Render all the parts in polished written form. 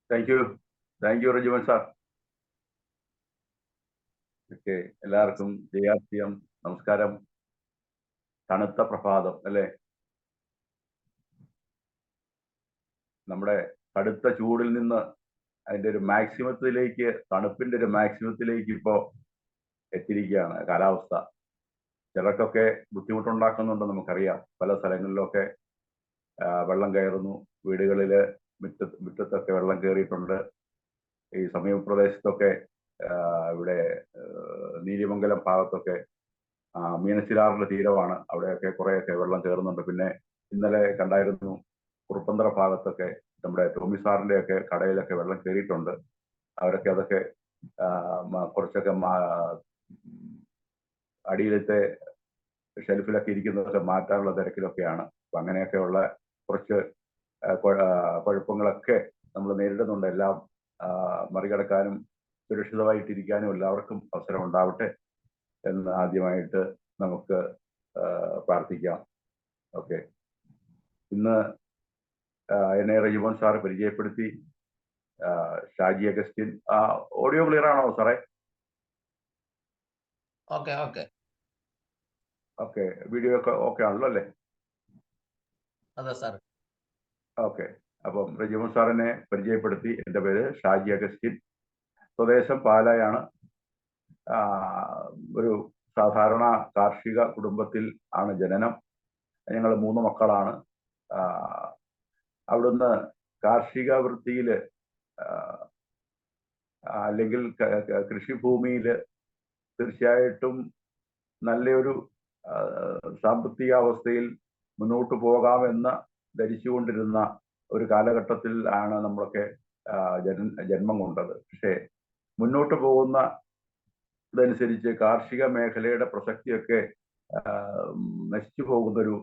Thank you റജിമൻ sir. Okay, എല്ലാവർക്കും ജയാസ്യം നമസ്കാരം. തണുത്ത പ്രഭാതം അല്ലേ? നമ്മുടെ കടുത്ത ചൂടിൽ നിന്ന് അതിന്റെ ഒരു മാക്സിമത്തിലേക്ക്, തണുപ്പിന്റെ ഒരു മാക്സിമത്തിലേക്ക് ഇപ്പോൾ എത്തിയിരിക്കുകയാണ് കാലാവസ്ഥ. ചിലർക്കൊക്കെ ബുദ്ധിമുട്ടുണ്ടാക്കുന്നുണ്ട്, നമുക്കറിയാം. പല സ്ഥലങ്ങളിലൊക്കെ വെള്ളം കയറുന്നു, വീടുകളില് മുറ്റത്തൊക്കെ വെള്ളം കയറിയിട്ടുണ്ട്. ഈ സമീപപ്രദേശത്തൊക്കെ ഇവിടെ നീലിമംഗലം ഭാഗത്തൊക്കെ മീനച്ചിലാറിന്റെ തീരമാണ്, അവിടെയൊക്കെ കുറേയൊക്കെ വെള്ളം കയറുന്നുണ്ട്. പിന്നെ ഇന്നലെ കണ്ടായിരുന്നു കുറുപ്പന്തറ ഭാഗത്തൊക്കെ നമ്മുടെ ടോമി സാറിന്റെ ഒക്കെ കടയിലൊക്കെ വെള്ളം കയറിയിട്ടുണ്ട്. അവരൊക്കെ അതൊക്കെ കുറച്ചൊക്കെ അടിയിലത്തെ ഷെൽഫിലൊക്കെ ഇരിക്കുന്നതൊക്കെ മാറ്റാനുള്ള തിരക്കിലൊക്കെയാണ്. അപ്പൊ അങ്ങനെയൊക്കെയുള്ള കുറച്ച് കുഴപ്പങ്ങളൊക്കെ നമ്മൾ നേരിടുന്നുണ്ട്. എല്ലാം മറികടക്കാനും സുരക്ഷിതമായിട്ടിരിക്കാനും എല്ലാവർക്കും അവസരം ഉണ്ടാവട്ടെ എന്ന് ആദ്യമായിട്ട് നമുക്ക് പ്രാർത്ഥിക്കാം. ഓക്കെ, ഇന്ന് എന്നെ റജിമോൻ സാറ് പരിചയപ്പെടുത്തി. ഷാജി അഗസ്റ്റിൻ. ഓഡിയോ ക്ലിയർ ആണോ സാറേ? ഓക്കെ, വീഡിയോ ഒക്കെ ഓക്കെ ആണല്ലോ അല്ലേ? അതെ സാർ. ഓക്കെ, അപ്പം റജിമോൻ സാറിനെ പരിചയപ്പെടുത്തി. എൻ്റെ പേര് ഷാജി അഗസ്റ്റിൻ, സ്വദേശം പാലായാണ്. ഒരു സാധാരണ കാർഷിക കുടുംബത്തിൽ ആണ് ജനനം. ഞങ്ങൾ 3 മക്കളാണ്. അവിടുന്ന് കാർഷിക വൃത്തിയിൽ അല്ലെങ്കിൽ കൃഷിഭൂമിയിൽ തീർച്ചയായിട്ടും നല്ലൊരു സാമ്പത്തിക അവസ്ഥയിൽ മുന്നോട്ട് പോകാമെന്ന് ധരിച്ചുകൊണ്ടിരുന്ന ഒരു കാലഘട്ടത്തിൽ ആണ് നമ്മളൊക്കെ ജന്മം കൊണ്ടത്. പക്ഷേ മുന്നോട്ട് പോകുന്ന ഇതനുസരിച്ച് കാർഷിക മേഖലയുടെ പ്രസക്തിയൊക്കെ നശിച്ചു പോകുന്നൊരു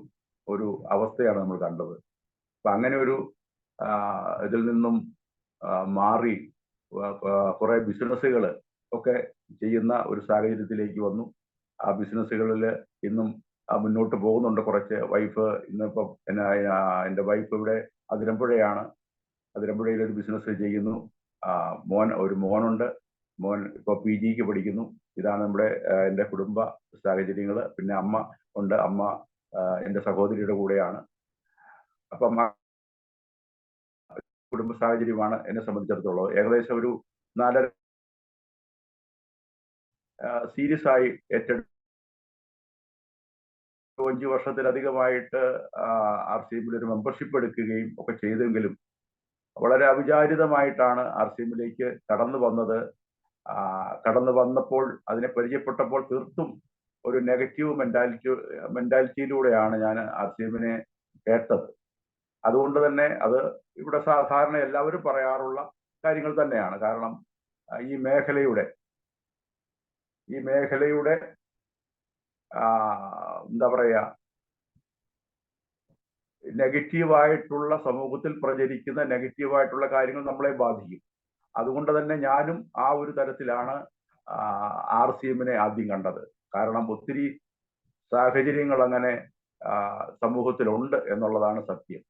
അവസ്ഥയാണ് നമ്മൾ കണ്ടത്. അപ്പൊ അങ്ങനെ ഒരു ഇതിൽ നിന്നും മാറി കുറെ ബിസിനസ്സുകൾ ഒക്കെ ചെയ്യുന്ന ഒരു സാഹചര്യത്തിലേക്ക് വന്നു. ആ ബിസിനസ്സുകളിൽ ഇന്നും മുന്നോട്ട് പോകുന്നുണ്ട്. കുറച്ച് വൈഫ് ഇന്നിപ്പം എൻ്റെ വൈഫ് ഇവിടെ അതിരമ്പുഴയാണ്. അതിരമ്പുഴയിൽ ഒരു ബിസിനസ് ചെയ്യുന്നു. ഒരു മോനുണ്ട്. മോൻ ഇപ്പോൾ PGക്ക് പഠിക്കുന്നു. ഇതാണ് നമ്മുടെ എൻ്റെ കുടുംബ സാഹചര്യങ്ങൾ. പിന്നെ അമ്മ ഉണ്ട്. അമ്മ എൻ്റെ സഹോദരിയുടെ കൂടെയാണ്. അപ്പം കുടുംബ സാഹചര്യമാണ് എന്നെ സംബന്ധിച്ചിടത്തോളം. ഏകദേശം ഒരു 4 സീരിയസ് ആയി ഏറ്റെടുത്ത് 5 വർഷത്തിലധികമായിട്ട് RCMൽ ഒരു മെമ്പർഷിപ്പ് എടുക്കുകയും ഒക്കെ ചെയ്തെങ്കിലും വളരെ അവിചാരിതമായിട്ടാണ് RCMലേക്ക് കടന്നു വന്നത്. കടന്നു വന്നപ്പോൾ, അതിനെ പരിചയപ്പെട്ടപ്പോൾ തീർത്തും ഒരു നെഗറ്റീവ് മെന്റാലിറ്റിയിലൂടെയാണ് ഞാൻ RCMനെ കേട്ടത്. അതുകൊണ്ട് തന്നെ അത് ഇവിടെ സാധാരണ എല്ലാവരും പറയാറുള്ള കാര്യങ്ങൾ തന്നെയാണ്. കാരണം ഈ മേഖലയുടെ എന്താ പറയുക, നെഗറ്റീവായിട്ടുള്ള, സമൂഹത്തിൽ പ്രചരിക്കുന്ന നെഗറ്റീവായിട്ടുള്ള കാര്യങ്ങൾ നമ്മളെ ബാധിക്കും. അതുകൊണ്ട് തന്നെ ഞാനും ആ ഒരു തരത്തിലാണ് RCMനെ ആദ്യം കണ്ടത്. കാരണം ഒത്തിരി സാഹചര്യങ്ങൾ അങ്ങനെ സമൂഹത്തിലുണ്ട് എന്നുള്ളതാണ് സത്യം.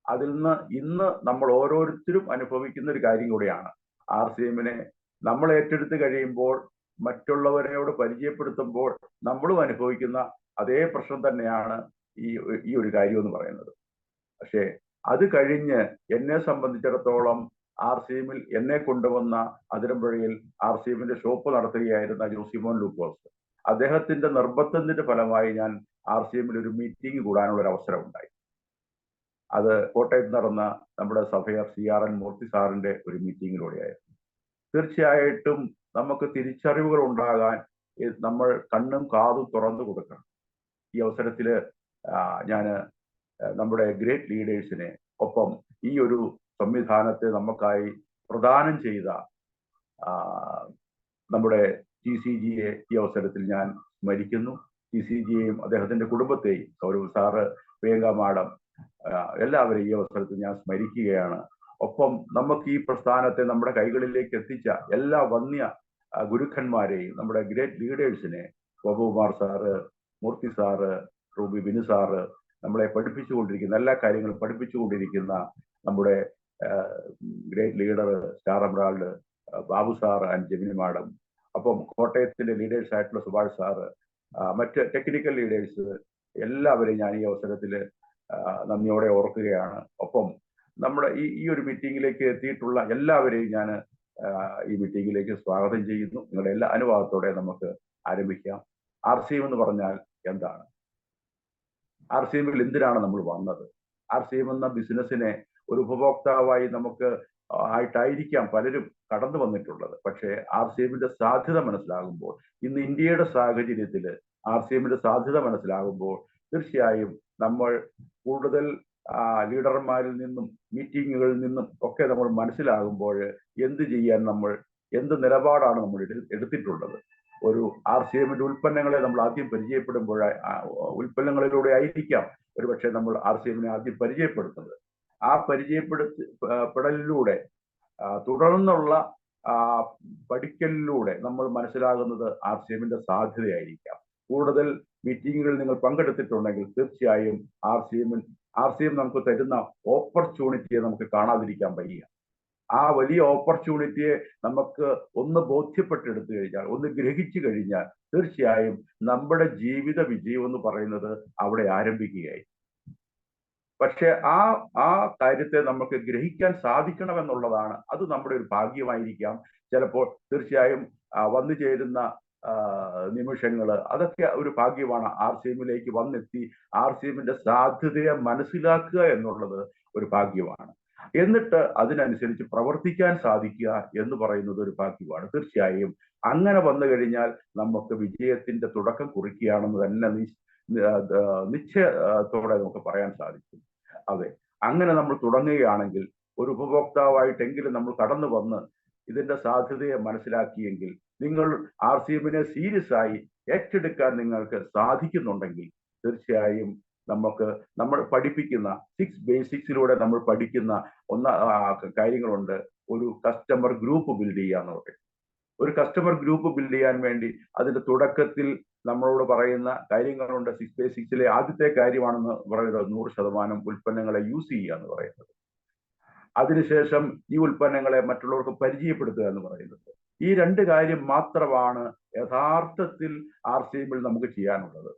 അതിൽ നിന്ന് ഇന്ന് നമ്മൾ ഓരോരുത്തരും അനുഭവിക്കുന്ന ഒരു കാര്യം കൂടിയാണ്. RCMനെ നമ്മൾ ഏറ്റെടുത്ത് കഴിയുമ്പോൾ, മറ്റുള്ളവരോട് പരിചയപ്പെടുത്തുമ്പോൾ നമ്മളും അനുഭവിക്കുന്ന അതേ പ്രശ്നം തന്നെയാണ് ഈ ഒരു കാര്യം എന്ന് പറയുന്നത്. പക്ഷേ അത് കഴിഞ്ഞ് എന്നെ സംബന്ധിച്ചിടത്തോളം RCMൽ എന്നെ കൊണ്ടുവന്ന അതിരമ്പുഴയിൽ RCMന്റെ ഷോപ്പ് നടത്തുകയായിരുന്ന ജോസിമോൻ ലൂക്കോസ്, അദ്ദേഹത്തിന്റെ നിർബന്ധത്തിന്റെ ഫലമായി ഞാൻ RCMൽ ഒരു മീറ്റിംഗ് കൂടാനുള്ള ഒരു അവസരം ഉണ്ടായി. അത് കോട്ടയത്ത് നടന്ന നമ്മുടെ സഭയർ CRN മൂർത്തി സാറിന്റെ ഒരു മീറ്റിങ്ങിലൂടെയായിരുന്നു. തീർച്ചയായിട്ടും നമുക്ക് തിരിച്ചറിവുകൾ ഉണ്ടാകാൻ നമ്മൾ കണ്ണും കാതും തുറന്നു കൊടുക്കണം. ഈ അവസരത്തിൽ ഞാൻ നമ്മുടെ ഗ്രേറ്റ് ലീഡേഴ്സിനെ, ഒപ്പം ഈ ഒരു സംവിധാനത്തെ നമുക്കായി പ്രദാനം ചെയ്ത നമ്മുടെ TCGയെ ഈ അവസരത്തിൽ ഞാൻ സ്മരിക്കുന്നു. TCGയെയും അദ്ദേഹത്തിന്റെ കുടുംബത്തെയും, സൗരവ് സാറ്, പ്രിയങ്ക മാഡം, എല്ലാവരെയും ഈ അവസരത്തിൽ ഞാൻ സ്മരിക്കുകയാണ്. ഒപ്പം നമുക്ക് ഈ പ്രസ്ഥാനത്തെ നമ്മുടെ കൈകളിലേക്ക് എത്തിച്ച എല്ലാ വന്യ ഗുരുക്കന്മാരെയും, നമ്മുടെ ഗ്രേറ്റ് ലീഡേഴ്സിനെ, ഗോപകുമാർ സാറ്, മൂർത്തി സാറ്, റൂബി ബിനു സാറ്, നമ്മളെ പഠിപ്പിച്ചുകൊണ്ടിരിക്കുന്ന എല്ലാ കാര്യങ്ങളും പഠിപ്പിച്ചുകൊണ്ടിരിക്കുന്ന നമ്മുടെ great leader star emerald, Babu sir and Gemini madam, അപ്പം കോട്ടയത്തിന്റെ ലീഡേഴ്സ് ആയിട്ടുള്ള സുഭാഷ് സാറ്, മറ്റ് ടെക്നിക്കൽ ലീഡേഴ്സ് എല്ലാവരെയും ഞാൻ ഈ അവസരത്തിൽ നന്ദിയോടെ ഓർക്കുകയാണ്. ഒപ്പം നമ്മുടെ ഈ ഒരു മീറ്റിംഗിലേക്ക് എത്തിയിട്ടുള്ള എല്ലാവരെയും ഞാൻ ഈ മീറ്റിംഗിലേക്ക് സ്വാഗതം ചെയ്യുന്നു. നിങ്ങളുടെ എല്ലാ അനുവാദത്തോടെ നമുക്ക് ആരംഭിക്കാം. RCM എന്ന് പറഞ്ഞാൽ എന്താണ്? RCMൽ എന്തിനാണ് നമ്മൾ വന്നത്? RCM എന്ന ബിസിനസ്സിനെ ഒരു ഉപഭോക്താവായി നമുക്ക് ആയിട്ടായിരിക്കാം പലരും കടന്നു വന്നിട്ടുള്ളത്. പക്ഷേ RCMന്റെ സാധ്യത മനസ്സിലാകുമ്പോൾ, ഇന്ന് ഇന്ത്യയുടെ സാഹചര്യത്തിൽ RCMന്റെ സാധ്യത മനസ്സിലാകുമ്പോൾ തീർച്ചയായും നമ്മൾ കൂടുതൽ ലീഡർമാരിൽ നിന്നും മീറ്റിങ്ങുകളിൽ നിന്നും ഒക്കെ നമ്മൾ മനസ്സിലാകുമ്പോൾ എന്ത് ചെയ്യാൻ എന്ത് നിലപാടാണ് നമ്മൾ എടുത്തിട്ടുള്ളത്. ഒരു RCMന്റെ ഉൽപ്പന്നങ്ങളെ നമ്മൾ ആദ്യം പരിചയപ്പെടുമ്പോൾ ഉൽപ്പന്നങ്ങളിലൂടെ ആയിരിക്കാം ഒരുപക്ഷെ നമ്മൾ RCMനെ ആദ്യം പരിചയപ്പെടുത്തുന്നത്. ആ പരിചയപ്പെടലിലൂടെ തുടർന്നുള്ള പഠിക്കലിലൂടെ നമ്മൾ മനസ്സിലാകുന്നത് RCMന്റെ സാധ്യതയായിരിക്കാം. കൂടുതൽ മീറ്റിങ്ങുകളിൽ നിങ്ങൾ പങ്കെടുത്തിട്ടുണ്ടെങ്കിൽ തീർച്ചയായും RCM നമുക്ക് തരുന്ന ഓപ്പർച്യൂണിറ്റിയെ നമുക്ക് കാണാതിരിക്കാൻ വയ്യ. ആ വലിയ ഓപ്പർച്യൂണിറ്റിയെ നമുക്ക് ഒന്ന് ബോധ്യപ്പെട്ടെടുത്തു കഴിഞ്ഞാൽ, ഒന്ന് ഗ്രഹിച്ചു കഴിഞ്ഞാൽ തീർച്ചയായും നമ്മുടെ ജീവിത വിജയം എന്ന് പറയുന്നത് അവിടെ ആരംഭിക്കുകയായി. പക്ഷെ ആ കാര്യത്തെ നമുക്ക് ഗ്രഹിക്കാൻ സാധിക്കണമെന്നുള്ളതാണ്. അത് നമ്മുടെ ഒരു ഭാഗ്യമായിരിക്കാം. ചിലപ്പോൾ തീർച്ചയായും വന്നു ചേരുന്ന നിമിഷങ്ങൾ അതൊക്കെ ഒരു ഭാഗ്യമാണ്. RCMലേക്ക് വന്നെത്തി RCMന്റെ സാധ്യതയെ മനസ്സിലാക്കുക എന്നുള്ളത് ഒരു ഭാഗ്യമാണ്. എന്നിട്ട് അതിനനുസരിച്ച് പ്രവർത്തിക്കാൻ സാധിക്കുക എന്ന് പറയുന്നത് ഒരു ഭാഗ്യമാണ്. തീർച്ചയായും അങ്ങനെ വന്നു കഴിഞ്ഞാൽ നമുക്ക് വിജയത്തിന്റെ തുടക്കം കുറിക്കുകയാണെന്ന് തന്നെ നിശ്ചയത്തോടെ നമുക്ക് പറയാൻ സാധിക്കും. അതെ, അങ്ങനെ നമ്മൾ തുടങ്ങുകയാണെങ്കിൽ ഒരു ഉപഭോക്താവായിട്ടെങ്കിലും നമ്മൾ കടന്നു വന്ന് ഇതിന്റെ സാധ്യതയെ മനസ്സിലാക്കിയെങ്കിൽ, നിങ്ങൾ RCMനെ സീരിയസ് ആയി ഏറ്റെടുക്കാൻ നിങ്ങൾക്ക് സാധിക്കുന്നുണ്ടെങ്കിൽ തീർച്ചയായും നമ്മൾ പഠിപ്പിക്കുന്ന 6 ബേസിക്സിലൂടെ നമ്മൾ പഠിക്കുന്ന കാര്യങ്ങളുണ്ട്. ഒരു കസ്റ്റമർ ഗ്രൂപ്പ് ബിൽഡ് ചെയ്യാന്ന് പറയും. ഒരു കസ്റ്റമർ ഗ്രൂപ്പ് ബിൽഡ് ചെയ്യാൻ വേണ്ടി അതിന്റെ തുടക്കത്തിൽ നമ്മളോട് പറയുന്ന കാര്യങ്ങളുണ്ട്. 6 ബേസിക്സിലെ ആദ്യത്തെ കാര്യമാണെന്ന് പറയുന്നത് 100% ഉൽപ്പന്നങ്ങളെ യൂസ് ചെയ്യുക എന്ന് പറയുന്നത്. അതിനുശേഷം ഈ ഉൽപ്പന്നങ്ങളെ മറ്റുള്ളവർക്ക് പരിചയപ്പെടുത്തുക എന്ന് പറയുന്നത്. ഈ 2 കാര്യം മാത്രമാണ് യഥാർത്ഥത്തിൽ RCMൽ നമുക്ക് ചെയ്യാനുള്ളത്.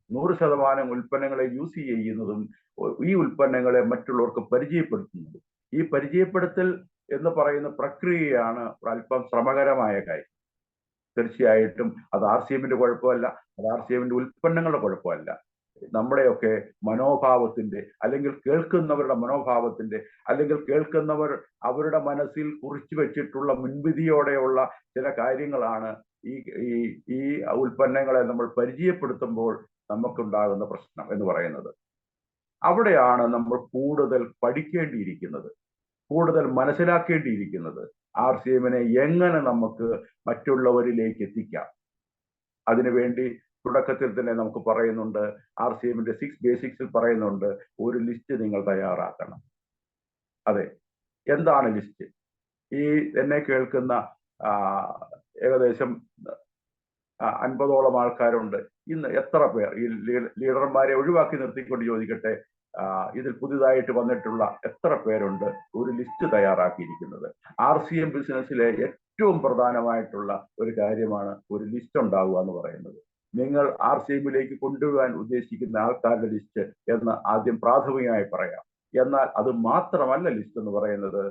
100% ഉൽപ്പന്നങ്ങളെ യൂസ് ചെയ്യുന്നതും ഈ ഉൽപ്പന്നങ്ങളെ മറ്റുള്ളവർക്ക് പരിചയപ്പെടുത്തുന്നതും. ഈ പരിചയപ്പെടുത്തൽ എന്ന് പറയുന്ന പ്രക്രിയയാണ് അല്പം ശ്രമകരമായ കാര്യം. തീർച്ചയായിട്ടും അത് RCMന്റെ കുഴപ്പമല്ല, അത് RCMന്റെ ഉൽപ്പന്നങ്ങളുടെ കുഴപ്പമല്ല. നമ്മുടെയൊക്കെ മനോഭാവത്തിന്റെ, അല്ലെങ്കിൽ കേൾക്കുന്നവരുടെ മനോഭാവത്തിന്റെ, അല്ലെങ്കിൽ കേൾക്കുന്നവർ അവരുടെ മനസ്സിൽ കുറിച്ചു വെച്ചിട്ടുള്ള മുൻവിധിയോടെയുള്ള ചില കാര്യങ്ങളാണ് ഈ ഉൽപ്പന്നങ്ങളെ നമ്മൾ പരിചയപ്പെടുത്തുമ്പോൾ നമുക്കുണ്ടാകുന്ന പ്രശ്നം എന്ന് പറയുന്നത്. അവിടെയാണ് നമ്മൾ കൂടുതൽ പഠിക്കേണ്ടിയിരിക്കുന്നത്, കൂടുതൽ മനസ്സിലാക്കേണ്ടിയിരിക്കുന്നത്. RCMനെ എങ്ങനെ നമുക്ക് മറ്റുള്ളവരിലേക്ക് എത്തിക്കാം. അതിനുവേണ്ടി തുടക്കത്തിൽ തന്നെ നമുക്ക് പറയുന്നുണ്ട്, RCMന്റെ 6 ബേസിക്സിൽ പറയുന്നുണ്ട്, ഒരു ലിസ്റ്റ് നിങ്ങൾ തയ്യാറാക്കണം. അതെ, എന്താണ് ലിസ്റ്റ്? ഈ എന്നെ കേൾക്കുന്ന ഏകദേശം 50ഓളം ആൾക്കാരുണ്ട്. ഇന്ന് എത്ര പേർ, ഈ ലീഡർമാരെ ഒഴിവാക്കി നിർത്തിക്കൊണ്ട് ചോദിക്കട്ടെ, ഇതിൽ പുതിയതായിട്ട് വന്നിട്ടുള്ള എത്ര പേരുണ്ട് ഒരു ലിസ്റ്റ് തയ്യാറാക്കിയിരിക്കുന്നത്? RCM ബിസിനസ്സിലെ ഏറ്റവും പ്രധാനമായിട്ടുള്ള ഒരു കാര്യമാണ് ഒരു ലിസ്റ്റ് ഉണ്ടാവുക എന്ന് പറയുന്നത്. നിങ്ങൾ RCMലേക്ക് കൊണ്ടുപോകാൻ ഉദ്ദേശിക്കുന്ന ആൾക്കാരുടെ ലിസ്റ്റ് എന്ന് ആദ്യം പ്രാഥമികമായി പറയാം. എന്നാൽ അത് മാത്രമല്ല ലിസ്റ്റ് എന്ന് പറയുന്നത്.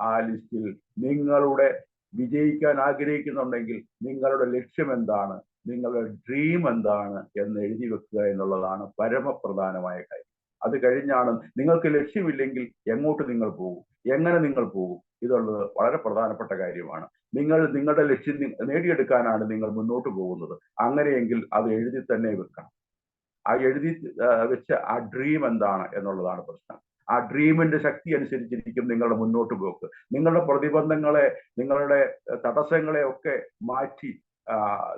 ആ ലിസ്റ്റിൽ നിങ്ങളുടെ വിജയിക്കാൻ ആഗ്രഹിക്കുന്നുണ്ടെങ്കിൽ നിങ്ങളുടെ ലക്ഷ്യം എന്താണ്, നിങ്ങളുടെ ഡ്രീം എന്താണ് എന്ന് എഴുതി വെക്കുക എന്നുള്ളതാണ് പരമപ്രധാനമായ കാര്യം. അത് കഴിഞ്ഞാണ്, നിങ്ങൾക്ക് ലക്ഷ്യമില്ലെങ്കിൽ എങ്ങോട്ട് നിങ്ങൾ പോകും, എങ്ങനെ നിങ്ങൾ പോകും, ഇതുള്ളത് വളരെ പ്രധാനപ്പെട്ട കാര്യമാണ്. നിങ്ങളുടെ ലക്ഷ്യം നേടിയെടുക്കാനാണ് നിങ്ങൾ മുന്നോട്ട് പോകുന്നത്. അങ്ങനെയെങ്കിൽ അത് എഴുതി തന്നെ വെക്കണം. ആ എഴുതി വെച്ച ആ ഡ്രീം എന്താണ് എന്നുള്ളതാണ് പ്രശ്നം. ആ ഡ്രീമിന്റെ ശക്തി അനുസരിച്ചിരിക്കും നിങ്ങളുടെ മുന്നോട്ട് പോക്ക്. നിങ്ങളുടെ പ്രതിബന്ധങ്ങളെ, നിങ്ങളുടെ തടസ്സങ്ങളെ ഒക്കെ മാറ്റി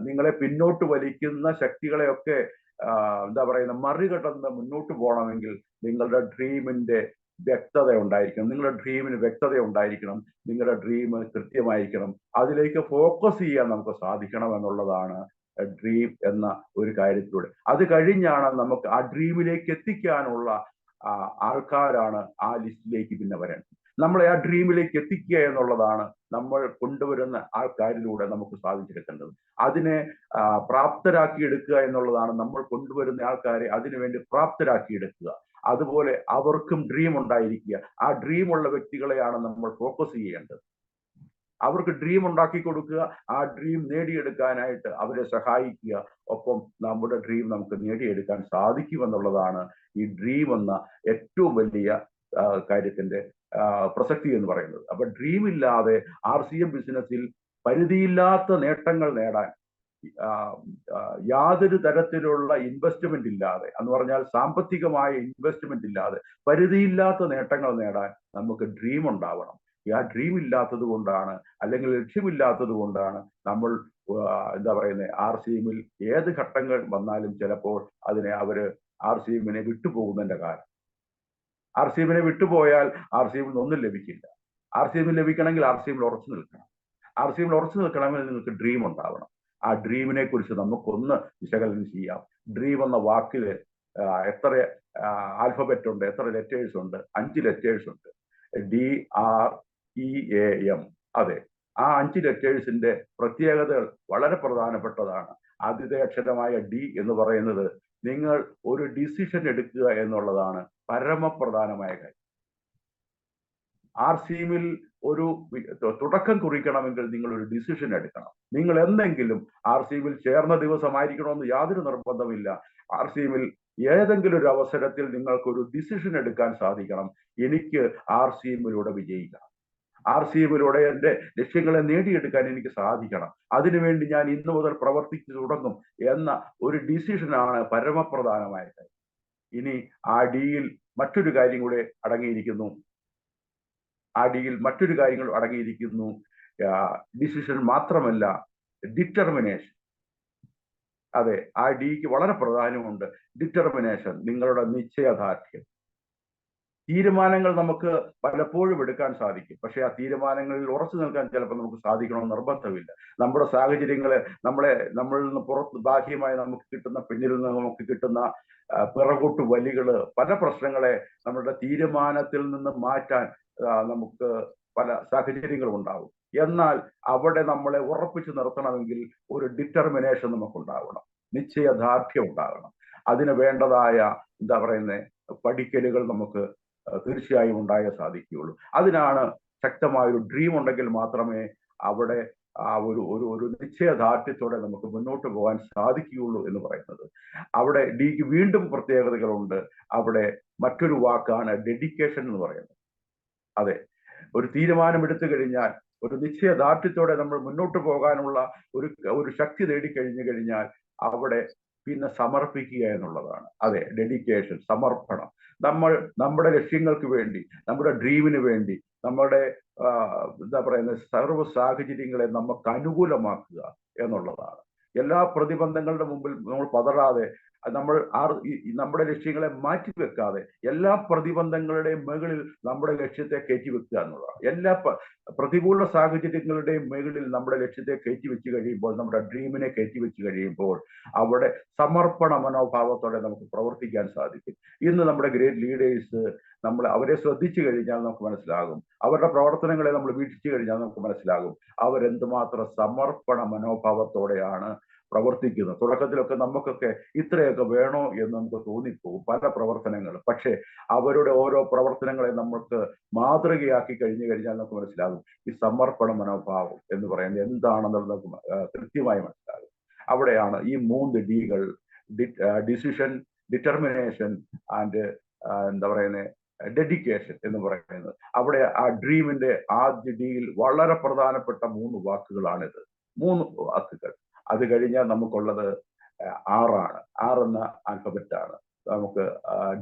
നിങ്ങളെ പിന്നോട്ട് വലിക്കുന്ന ശക്തികളെയൊക്കെ മറികടന്ന് മുന്നോട്ട് പോകണമെങ്കിൽ നിങ്ങളുടെ ഡ്രീമിന്റെ വ്യക്തത ഉണ്ടായിരിക്കണം. നിങ്ങളുടെ ഡ്രീമിന് വ്യക്തത ഉണ്ടായിരിക്കണം. നിങ്ങളുടെ ഡ്രീം കൃത്യമായിരിക്കണം. അതിലേക്ക് ഫോക്കസ് ചെയ്യാൻ നമുക്ക് സാധിക്കണം എന്നുള്ളതാണ് ഡ്രീം എന്ന ഒരു കാര്യത്തിലൂടെ. അത് കഴിഞ്ഞാണ് നമുക്ക് ആ ഡ്രീമിലേക്ക് എത്തിക്കാനുള്ള ആൾക്കാരാണ് ആ ലിസ്റ്റിലേക്ക് പിന്നെ വരേണ്ടത്. നമ്മളെ ആ ഡ്രീമിലേക്ക് എത്തിക്കുക എന്നുള്ളതാണ് നമ്മൾ കൊണ്ടുവരുന്ന ആൾക്കാരിലൂടെ നമുക്ക് സാധിച്ചെടുക്കേണ്ടത്. അതിനെ പ്രാപ്തരാക്കി എടുക്കുക എന്നുള്ളതാണ് നമ്മൾ കൊണ്ടുവരുന്ന ആൾക്കാരെ അതിനുവേണ്ടി പ്രാപ്തരാക്കി എടുക്കുക. അതുപോലെ അവർക്കും ഡ്രീം ഉണ്ടായിരിക്കുക. ആ ഡ്രീം ഉള്ള വ്യക്തികളെയാണ് നമ്മൾ ഫോക്കസ് ചെയ്യേണ്ടത്. അവർക്ക് ഡ്രീം ഉണ്ടാക്കി കൊടുക്കുക, ആ ഡ്രീം നേടിയെടുക്കാനായിട്ട് അവരെ സഹായിക്കുക. ഒപ്പം നമ്മുടെ ഡ്രീം നമുക്ക് നേടിയെടുക്കാൻ സാധിക്കുമെന്നുള്ളതാണ് ഈ ഡ്രീം എന്ന ഏറ്റവും വലിയ കാര്യത്തിന്റെ പ്രസക്തി എന്ന് പറയുന്നത്. അപ്പൊ ഡ്രീം ഇല്ലാതെ RCM ബിസിനസ്സിൽ പരിധിയില്ലാത്ത നേട്ടങ്ങൾ നേടാൻ യാതൊരു തരത്തിലുള്ള ഇൻവെസ്റ്റ്മെന്റ് ഇല്ലാതെ, എന്ന് പറഞ്ഞാൽ സാമ്പത്തികമായ ഇൻവെസ്റ്റ്മെന്റ് ഇല്ലാതെ പരിധിയില്ലാത്ത നേട്ടങ്ങൾ നേടാൻ നമുക്ക് ഡ്രീം ഉണ്ടാവണം. ആ ഡ്രീം ഇല്ലാത്തത് കൊണ്ടാണ്, അല്ലെങ്കിൽ ലക്ഷ്യമില്ലാത്തത് കൊണ്ടാണ് നമ്മൾ എന്താ പറയുന്നത്, RCM-ൽ ഏത് ഘട്ടങ്ങൾ വന്നാലും ചിലപ്പോൾ അവര് RCM-നെ വിട്ടുപോകുന്നതിന്റെ കാരണം. RCM-നെ വിട്ടുപോയാൽ RCM-ൽ ഒന്നും ലഭിക്കില്ല. RCM ലഭിക്കണമെങ്കിൽ RCM-ൽ ഉറച്ചു നിൽക്കണം. RCM-ൽ ഉറച്ചു നിൽക്കണമെങ്കിൽ നിങ്ങൾക്ക് ഡ്രീം ഉണ്ടാവണം. ആ ഡ്രീമിനെ കുറിച്ച് നമുക്കൊന്ന് വിശകലനം ചെയ്യാം. ഡ്രീം എന്ന വാക്കില് എത്ര ആൽഫബറ്റ് ഉണ്ട്, എത്ര ലെറ്റേഴ്സ് ഉണ്ട്? 5 ലെറ്റേഴ്സ് ഉണ്ട്. DREAM. അതെ, ആ 5 ലെറ്റേഴ്സിന്റെ പ്രത്യേകതകൾ വളരെ പ്രധാനപ്പെട്ടതാണ്. ആദ്യത്തെ അക്ഷരമായ D എന്ന് പറയുന്നത് നിങ്ങൾ ഒരു ഡിസിഷൻ എടുക്കുക എന്നുള്ളതാണ് പരമപ്രധാനമായ കാര്യം. RCM-ൽ ഒരു തുടക്കം കുറിക്കണമെങ്കിൽ നിങ്ങൾ ഒരു ഡിസിഷൻ എടുക്കണം. നിങ്ങൾ എന്തെങ്കിലും RCM-ൽ ചേർന്ന ദിവസമായിരിക്കണമെന്ന് യാതൊരു നിർബന്ധമില്ല. RCM-ൽ ഏതെങ്കിലും ഒരു അവസരത്തിൽ നിങ്ങൾക്കൊരു ഡിസിഷൻ എടുക്കാൻ സാധിക്കണം. എനിക്ക് RCM-ലൂടെ വിജയിക്കണം, RCM-ലൂടെ എൻ്റെ ലക്ഷ്യങ്ങളെ നേടിയെടുക്കാൻ എനിക്ക് സാധിക്കണം, അതിനുവേണ്ടി ഞാൻ ഇന്നു മുതൽ പ്രവർത്തിച്ചു തുടങ്ങും എന്ന ഒരു ഡിസിഷനാണ് പരമപ്രധാനമായ കാര്യം. ഇനി ആ ഡിയിൽ മറ്റൊരു കാര്യം കൂടെ അടങ്ങിയിരിക്കുന്നു. ഡിസിഷൻ മാത്രമല്ല, ഡിറ്റർമിനേഷൻ. അതെ, ആ ഡിക്ക് വളരെ പ്രാധാന്യമുണ്ട്. ഡിറ്റർമിനേഷൻ, നിങ്ങളുടെ നിശ്ചയദാർഢ്യം. തീരുമാനങ്ങൾ നമുക്ക് പലപ്പോഴും എടുക്കാൻ സാധിക്കും, പക്ഷെ ആ തീരുമാനങ്ങളിൽ ഉറച്ചു നിൽക്കാൻ ചിലപ്പോൾ നമുക്ക് സാധിക്കണമെന്ന് നിർബന്ധമില്ല. നമ്മുടെ സാഹചര്യങ്ങളെ നമ്മളിൽ നിന്ന് പുറത്ത് ബാഹ്യമായി നമുക്ക് കിട്ടുന്ന, പിന്നിൽ നിന്ന് നമുക്ക് കിട്ടുന്ന പിറകോട്ട് വലികള്, പല പ്രശ്നങ്ങളെ നമ്മുടെ തീരുമാനത്തിൽ നിന്ന് മാറ്റാൻ നമുക്ക് പല സാഹചര്യങ്ങളും ഉണ്ടാവും. എന്നാൽ അവിടെ നമ്മളെ ഉറപ്പിച്ചു നിർത്തണമെങ്കിൽ ഒരു ഡിറ്റർമിനേഷൻ നമുക്കുണ്ടാവണം, നിശ്ചയദാർഢ്യം ഉണ്ടാകണം. അതിന് വേണ്ടതായ എന്താ പറയുന്നത് പഠിക്കലുകൾ നമുക്ക് തീർച്ചയായും ഉണ്ടായേ സാധിക്കുകയുള്ളൂ. അതിനാണ് ശക്തമായൊരു ഡ്രീം ഉണ്ടെങ്കിൽ മാത്രമേ അവിടെ ആ ഒരു നിശ്ചയദാർഢ്യത്തോടെ നമുക്ക് മുന്നോട്ട് പോകാൻ സാധിക്കുകയുള്ളൂ എന്ന് പറയുന്നത്. അവിടെ ഡിക്ക് വീണ്ടും പ്രത്യേകതകളുണ്ട്. അവിടെ മറ്റൊരു വാക്കാണ് ഡെഡിക്കേഷൻ എന്ന് പറയുന്നത്. അതെ, ഒരു തീരുമാനം എടുത്തു കഴിഞ്ഞാൽ, ഒരു നിശ്ചയദാർഢ്യത്തോടെ നമ്മൾ മുന്നോട്ട് പോകാനുള്ള ഒരു ശക്തി നേടിക്കഴിഞ്ഞു കഴിഞ്ഞാൽ അവിടെ പിന്നെ സമർപ്പിക്കുക എന്നുള്ളതാണ്. അതെ, ഡെഡിക്കേഷൻ, സമർപ്പണം. നമ്മുടെ ലക്ഷ്യങ്ങൾക്ക് വേണ്ടി, നമ്മുടെ ഡ്രീമിന് വേണ്ടി, നമ്മുടെ എന്താ പറയുന്നത് സർവ്വ സാഹചര്യങ്ങളെ നമുക്ക് അനുകൂലമാക്കുക എന്നുള്ളതാണ്. എല്ലാ പ്രതിബന്ധങ്ങളുടെ മുമ്പിൽ നമ്മൾ പതറാതെ, നമ്മുടെ ലക്ഷ്യങ്ങളെ മാറ്റിവെക്കാതെ എല്ലാ പ്രതിബന്ധങ്ങളുടെയും മുകളിൽ നമ്മുടെ ലക്ഷ്യത്തെ കയറ്റിവെക്കുക എന്നുള്ളതാണ്. എല്ലാ പ്രതികൂല സാഹചര്യങ്ങളുടെയും മുകളിൽ നമ്മുടെ ലക്ഷ്യത്തെ കയറ്റിവെച്ച് കഴിയുമ്പോൾ, നമ്മുടെ ഡ്രീമിനെ കയറ്റിവെച്ച് കഴിയുമ്പോൾ അവിടെ സമർപ്പണ മനോഭാവത്തോടെ നമുക്ക് പ്രവർത്തിക്കാൻ സാധിക്കും. ഇന്ന് നമ്മുടെ ഗ്രേറ്റ് ലീഡേഴ്സ്, അവരെ ശ്രദ്ധിച്ചു കഴിഞ്ഞാൽ നമുക്ക് മനസ്സിലാകും, അവരുടെ പ്രവർത്തനങ്ങളെ നമ്മൾ വീക്ഷിച്ചു കഴിഞ്ഞാൽ നമുക്ക് മനസ്സിലാകും അവരെന്തുമാത്രം സമർപ്പണ മനോഭാവത്തോടെയാണ് പ്രവർത്തിക്കുന്നത്. തുടക്കത്തിലൊക്കെ നമുക്കൊക്കെ ഇത്രയൊക്കെ വേണോ എന്ന് നമുക്ക് തോന്നിപ്പോകും പല പ്രവർത്തനങ്ങളും. പക്ഷെ അവരുടെ ഓരോ പ്രവർത്തനങ്ങളെ നമുക്ക് മാതൃകയാക്കി കഴിഞ്ഞാൽ നമുക്ക് മനസ്സിലാകും ഈ സമർപ്പണ മനോഭാവം എന്ന് പറയുന്നത് എന്താണെന്നുള്ളത് നമുക്ക് കൃത്യമായി മനസ്സിലാകും. അവിടെയാണ് ഈ 3 ഡികൾ, ഡിസിഷൻ, ഡിറ്റർമിനേഷൻ ആൻഡ് എന്താ പറയുന്നത് ഡെഡിക്കേഷൻ എന്ന് പറയുന്നത്. അവിടെ ആ ഡ്രീമിന്റെ ആദ്യ ഡിയിൽ വളരെ പ്രധാനപ്പെട്ട 3 വാക്കുകളാണിത്. 3 വാക്കുകൾ. അത് കഴിഞ്ഞാൽ നമുക്കുള്ളത് R ആണ്. R എന്ന ആൽഫബറ്റാണ് നമുക്ക്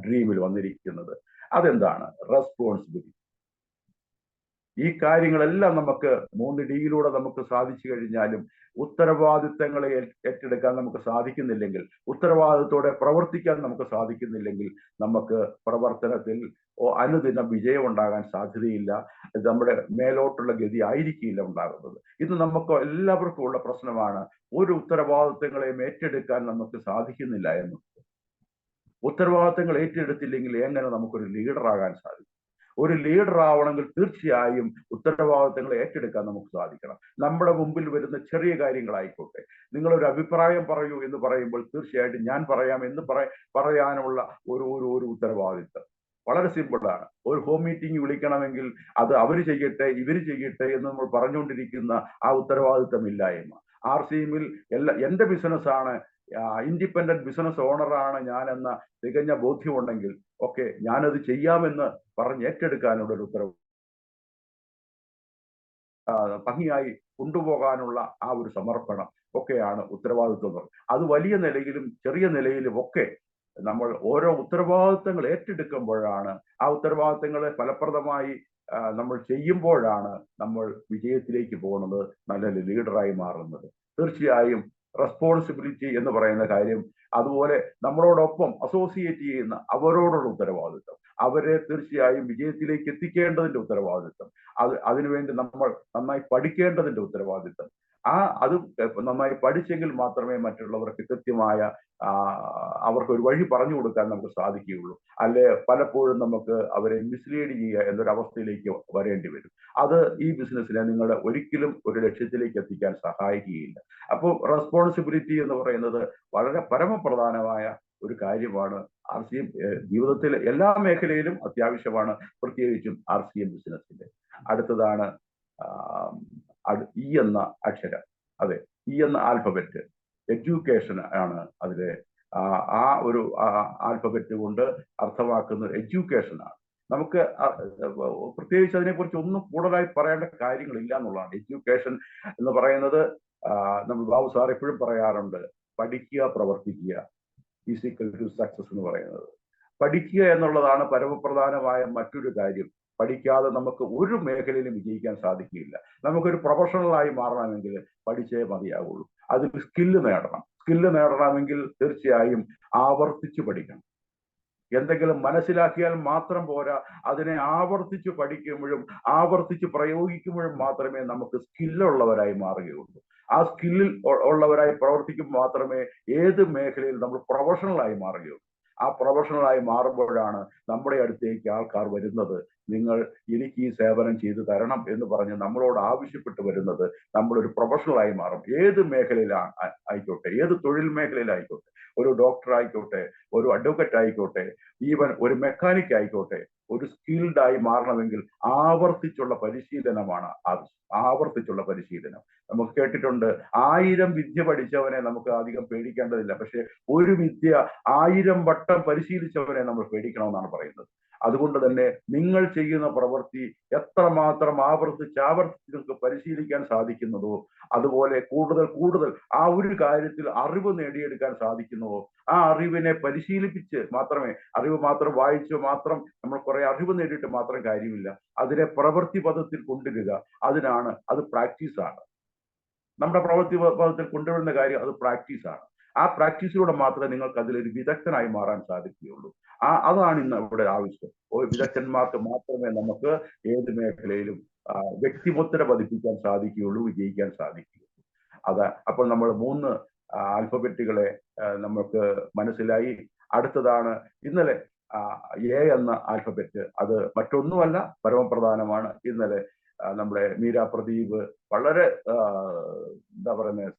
ഡ്രീമിൽ വന്നിരിക്കുന്നത്. അതെന്താണ്? റെസ്പോൺസിബിലിറ്റി. ഈ കാര്യങ്ങളെല്ലാം നമുക്ക് 3 ഡിയിലൂടെ നമുക്ക് സാധിച്ചു കഴിഞ്ഞാലും ഉത്തരവാദിത്തങ്ങളെ ഏറ്റെടുക്കാൻ നമുക്ക് സാധിക്കുന്നില്ലെങ്കിൽ, ഉത്തരവാദിത്തത്തോടെ പ്രവർത്തിക്കാൻ നമുക്ക് സാധിക്കുന്നില്ലെങ്കിൽ, നമുക്ക് പ്രവർത്തനത്തിൽ അനുദിനം വിജയം ഉണ്ടാകാൻ സാധ്യതയില്ല. നമ്മുടെ മേലോട്ടുള്ള ഗതി ആയിരിക്കില്ല ഉണ്ടാകുന്നത്. ഇത് നമുക്ക് എല്ലാവർക്കും ഉള്ള പ്രശ്നമാണ്. ഒരു ഉത്തരവാദിത്തങ്ങളെയും ഏറ്റെടുക്കാൻ നമുക്ക് സാധിക്കുന്നില്ല എന്നുള്ളത്. ഉത്തരവാദിത്തങ്ങൾ ഏറ്റെടുത്തില്ലെങ്കിൽ എങ്ങനെ നമുക്കൊരു ലീഡറാകാൻ സാധിക്കും? ഒരു ലീഡർ ആവണമെങ്കിൽ തീർച്ചയായും ഉത്തരവാദിത്തങ്ങൾ ഏറ്റെടുക്കാൻ നമുക്ക് സാധിക്കണം. നമ്മുടെ മുമ്പിൽ വരുന്ന ചെറിയ കാര്യങ്ങളായിക്കോട്ടെ, നിങ്ങളൊരു അഭിപ്രായം പറയൂ എന്ന് പറയുമ്പോൾ തീർച്ചയായിട്ടും ഞാൻ പറയാം എന്ന് പറയാനുള്ള ഒരു ഒരു ഒരു ഉത്തരവാദിത്തം വളരെ സിമ്പിളാണ്. ഒരു ഹോം മീറ്റിംഗ് വിളിക്കണമെങ്കിൽ അത് അവർ ചെയ്യട്ടെ ഇവർ ചെയ്യട്ടെ എന്ന് നമ്മൾ പറഞ്ഞുകൊണ്ടിരിക്കുന്ന ആ ഉത്തരവാദിത്തമില്ലായ്മ. RCMൽ എന്റെ ബിസിനസ്സാണ്, ഇൻഡിപെൻഡന്റ് ബിസിനസ് ഓണറാണ് ഞാനെന്ന തികഞ്ഞ ബോധ്യമുണ്ടെങ്കിൽ ഓക്കെ ഞാനത് ചെയ്യാമെന്ന് പറഞ്ഞ് ഏറ്റെടുക്കാനുള്ള ഒരു ഉത്തരവ് ഭംഗിയായി കൊണ്ടുപോകാനുള്ള ആ ഒരു സമർപ്പണം ഒക്കെയാണ് ഉത്തരവാദിത്വം എന്ന് പറയുന്നത്. അത് വലിയ നിലയിലും ചെറിയ നിലയിലും ഒക്കെ നമ്മൾ ഓരോ ഉത്തരവാദിത്തങ്ങൾ ഏറ്റെടുക്കുമ്പോഴാണ്, ആ ഉത്തരവാദിത്തങ്ങളെ ഫലപ്രദമായി നമ്മൾ ചെയ്യുമ്പോഴാണ് നമ്മൾ വിജയത്തിലേക്ക് പോകുന്നത്, നല്ലൊരു ലീഡറായി മാറുന്നത്. തീർച്ചയായും റെസ്പോൺസിബിലിറ്റി എന്ന് പറയുന്ന കാര്യം, അതുപോലെ നമ്മളോടൊപ്പം അസോസിയേറ്റ് ചെയ്യുന്ന അവരോടുള്ള ഉത്തരവാദിത്വം, അവരെ തീർച്ചയായും വിജയത്തിലേക്ക് എത്തിക്കേണ്ടതിന്റെ ഉത്തരവാദിത്വം, അതിനുവേണ്ടി നമ്മൾ നന്നായി പഠിക്കേണ്ടതിന്റെ ഉത്തരവാദിത്വം, അത് നന്നായി പഠിച്ചെങ്കിൽ മാത്രമേ മറ്റുള്ളവർക്ക് കൃത്യമായ അവർക്ക് ഒരു വഴി പറഞ്ഞു കൊടുക്കാൻ നമുക്ക് സാധിക്കുകയുള്ളൂ. അല്ലെ പലപ്പോഴും നമുക്ക് അവരെ മിസ്ലീഡ് ചെയ്യുക എന്നൊരവസ്ഥയിലേക്ക് വരേണ്ടി വരും. അത് ഈ ബിസിനസ്സിനെ നിങ്ങളെ ഒരിക്കലും ഒരു ലക്ഷ്യത്തിലേക്ക് എത്തിക്കാൻ സഹായിക്കുകയില്ല. അപ്പോൾ റെസ്പോൺസിബിലിറ്റി എന്ന് പറയുന്നത് വളരെ പരമപ്രധാനമായ ഒരു കാര്യമാണ്. RCM ജീവിതത്തിലെ എല്ലാ മേഖലയിലും അത്യാവശ്യമാണ്, പ്രത്യേകിച്ചും RCM ബിസിനസ്സിന്റെ. അടുത്തതാണ് E എന്ന അക്ഷരം. അതെ, E എന്ന ആൽഫബറ്റ് എഡ്യൂക്കേഷൻ ആണ്. അതിലെ ആ ഒരു ആൽഫബറ്റ് കൊണ്ട് അർത്ഥമാക്കുന്നത് എഡ്യൂക്കേഷൻ ആണ്. നമുക്ക് പ്രത്യേകിച്ച് അതിനെക്കുറിച്ച് ഒന്നും കൂടുതലായി പറയേണ്ട കാര്യങ്ങളില്ല എന്നുള്ളതാണ്. എഡ്യൂക്കേഷൻ എന്ന് പറയുന്നത് നമ്മൾ ബാബു സാർ എപ്പോഴും പറയാറുണ്ട്, പഠിക്കുക പ്രവർത്തിക്കുക ഈസ് ഈക്വൽ ടു സക്സസ് എന്ന് പറയുന്നത്. പഠിക്കുക എന്നുള്ളതാണ് പരമപ്രധാനമായ മറ്റൊരു കാര്യം. പഠിക്കാതെ നമുക്ക് ഒരു മേഖലയിലും വിജയിക്കാൻ സാധിക്കുകയില്ല. നമുക്കൊരു പ്രൊഫഷണലായി മാറണമെങ്കിൽ പഠിച്ചേ മതിയാവുള്ളൂ. അതിൽ സ്കില്ല് നേടണം. സ്കില്ല് നേടണമെങ്കിൽ തീർച്ചയായും ആവർത്തിച്ചു പഠിക്കണം. എന്തെങ്കിലും മനസ്സിലാക്കിയാൽ മാത്രം പോരാ, അതിനെ ആവർത്തിച്ച് പഠിക്കുമ്പോഴും ആവർത്തിച്ച് പ്രയോഗിക്കുമ്പോഴും മാത്രമേ നമുക്ക് സ്കില്ലുള്ളവരായി മാറുകയുള്ളൂ. ആ സ്കില്ലിൽ ഉള്ളവരായി പ്രവർത്തിക്കുമ്പോൾ മാത്രമേ ഏത് മേഖലയിൽ നമ്മൾ പ്രൊഫഷണലായി മാറുകയുള്ളൂ. ആ പ്രൊഫഷണലായി മാറുമ്പോഴാണ് നമ്മുടെ അടുത്തേക്ക് ആൾക്കാർ വരുന്നത്. നിങ്ങൾ എനിക്ക് ഈ സേവനം ചെയ്തു തരണം എന്ന് പറഞ്ഞ് നമ്മളോട് ആവശ്യപ്പെട്ട് വരുന്നത്. നമ്മളൊരു പ്രൊഫഷണലായി മാറും. ഏത് മേഖലയിലാണ് ആയിക്കോട്ടെ, ഏത് തൊഴിൽ മേഖലയിലായിക്കോട്ടെ, ഒരു ഡോക്ടർ ആയിക്കോട്ടെ, ഒരു അഡ്വക്കറ്റ് ആയിക്കോട്ടെ, ഈവൻ ഒരു മെക്കാനിക് ആയിക്കോട്ടെ, ഒരു സ്കിൽഡ് ആയി മാറണമെങ്കിൽ ആവർത്തിച്ചുള്ള പരിശീലനമാണ് ആവശ്യം. ആവർത്തിച്ചുള്ള പരിശീലനം. നമുക്ക് കേട്ടിട്ടുണ്ട്, 1000 വിദ്യ പഠിച്ചവനെ നമുക്ക് അധികം പേടിക്കേണ്ടതില്ല, പക്ഷെ ഒരു വിദ്യ 1000 വട്ടം പരിശീലിച്ചവനെ നമ്മൾ പേടിക്കണമെന്നാണ് പറയുന്നത്. അതുകൊണ്ട് തന്നെ നിങ്ങൾ ചെയ്യുന്ന പ്രവൃത്തി എത്രമാത്രം ആവർത്തിച്ച് പരിശീലിക്കാൻ സാധിക്കുന്നതോ, അതുപോലെ കൂടുതൽ ആ ഒരു കാര്യത്തിൽ അറിവ് നേടിയെടുക്കാൻ സാധിക്കുന്നുവോ, ആ അറിവിനെ പരിശീലിപ്പിച്ച് മാത്രമേ, അറിവ് മാത്രം വായിച്ചോ മാത്രം നമ്മൾ കുറെ അറിവ് നേടിയിട്ട് മാത്രം കാര്യമില്ല, അതിനെ പ്രവൃത്തി പദത്തിൽ കൊണ്ടുവരിക. അത് പ്രാക്ടീസാണ്. നമ്മുടെ പ്രവൃത്തി പദത്തിൽ കൊണ്ടുവരുന്ന കാര്യം അത് പ്രാക്ടീസാണ്. ആ പ്രാക്ടീസിലൂടെ മാത്രമേ നിങ്ങൾക്ക് അതിലൊരു വിദഗ്ധനായി മാറാൻ സാധിക്കുകയുള്ളൂ. അതാണ് ഇന്ന് ഇവിടെ ആവശ്യം. വിദഗ്ധന്മാർക്ക് മാത്രമേ നമുക്ക് ഏത് മേഖലയിലും വ്യക്തിമുദ്ര പതിപ്പിക്കാൻ സാധിക്കുകയുള്ളൂ, വിജയിക്കാൻ സാധിക്കുകയുള്ളൂ. അപ്പോൾ നമ്മൾ 3 ആൽഫബറ്റുകളെ നമുക്ക് മനസ്സിലായി. അടുത്തതാണ് ഇന്നലെ A എന്ന ആൽഫബറ്റ്. അത് മറ്റൊന്നുമല്ല, പരമപ്രധാനമാണ്. ഇന്നലെ നമ്മുടെ മീര പ്രദീപ് വളരെ എന്താ പറയുന്നത്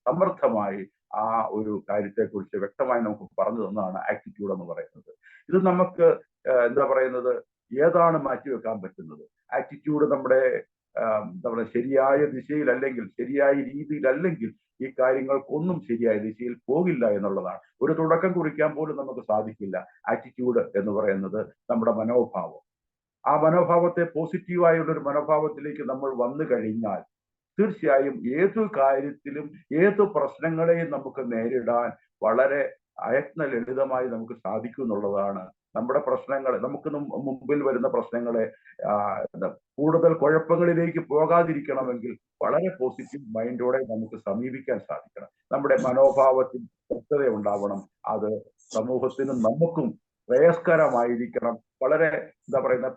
സമർത്ഥമായി ആ ഒരു കാര്യത്തെക്കുറിച്ച് വ്യക്തമായി നമുക്ക് പറഞ്ഞു തന്നതാണ് ആറ്റിറ്റ്യൂഡ് എന്ന് പറയുന്നത്. ഇത് നമുക്ക് എന്താ പറയുന്നത്, ഏതാണ് മാറ്റിവെക്കാൻ പറ്റുന്നത്? ആറ്റിറ്റ്യൂഡ് നമ്മുടെ ശരിയായ ദിശയിലല്ലെങ്കിൽ, ശരിയായ രീതിയിലല്ലെങ്കിൽ ഈ കാര്യങ്ങൾക്കൊന്നും ശരിയായ ദിശയിൽ പോകില്ല എന്നുള്ളതാണ്. ഒരു തുടക്കം കുറിക്കാൻ പോലും നമുക്ക് സാധിക്കില്ല. ആറ്റിറ്റ്യൂഡ് എന്ന് പറയുന്നത് നമ്മുടെ മനോഭാവം. ആ മനോഭാവത്തെ പോസിറ്റീവായുള്ള ഒരു മനോഭാവത്തിലേക്ക് നമ്മൾ വന്നു കഴിഞ്ഞാൽ തീർച്ചയായും ഏതു കാര്യത്തിലും ഏതു പ്രശ്നങ്ങളെയും നമുക്ക് നേരിടാൻ വളരെ ലളിതമായി നമുക്ക് സാധിക്കും എന്നുള്ളതാണ്. നമ്മുടെ പ്രശ്നങ്ങൾ, നമുക്ക് മുമ്പിൽ വരുന്ന പ്രശ്നങ്ങളെ കൂടുതൽ കുഴപ്പങ്ങളിലേക്ക് പോകാതിരിക്കണമെങ്കിൽ വളരെ പോസിറ്റീവ് മൈൻഡോടെ നമുക്ക് സമീപിക്കാൻ സാധിക്കണം. നമ്മുടെ മനോഭാവത്തിൽ വ്യക്തത ഉണ്ടാവണം. അത് സമൂഹത്തിനും നമുക്കും ശ്രേയസ്കരമായിരിക്കണം. വളരെ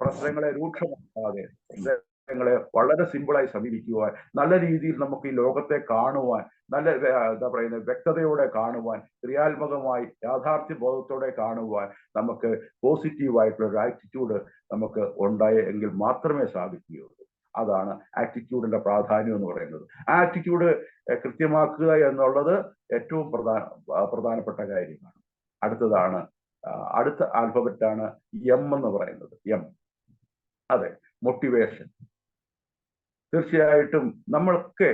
പ്രശ്നങ്ങളെ രൂക്ഷമാക്കാതെ ങ്ങളെ വളരെ സിമ്പിളായി സമീപിക്കുവാൻ, നല്ല രീതിയിൽ നമുക്ക് ഈ ലോകത്തെ കാണുവാൻ, നല്ല എന്താ പറയുന്നത് വ്യക്തതയോടെ കാണുവാൻ, ക്രിയാത്മകമായി യാഥാർത്ഥ്യ ബോധത്തോടെ കാണുവാൻ നമുക്ക് പോസിറ്റീവായിട്ടുള്ള ഒരു ആറ്റിറ്റ്യൂഡ് നമുക്ക് ഉണ്ടായെങ്കിൽ മാത്രമേ സാധിക്കുകയുള്ളൂ. അതാണ് ആറ്റിറ്റ്യൂഡിന്റെ പ്രാധാന്യം എന്ന് പറയുന്നത്. ആ ആറ്റിറ്റ്യൂഡ് കൃത്യമാക്കുക എന്നുള്ളത് ഏറ്റവും പ്രധാനപ്പെട്ട കാര്യമാണ്. അടുത്തതാണ് അടുത്ത ആൽഫബറ്റാണ് എം എന്ന് പറയുന്നത്. എം, അതെ, മോട്ടിവേഷൻ. തീർച്ചയായിട്ടും നമ്മളൊക്കെ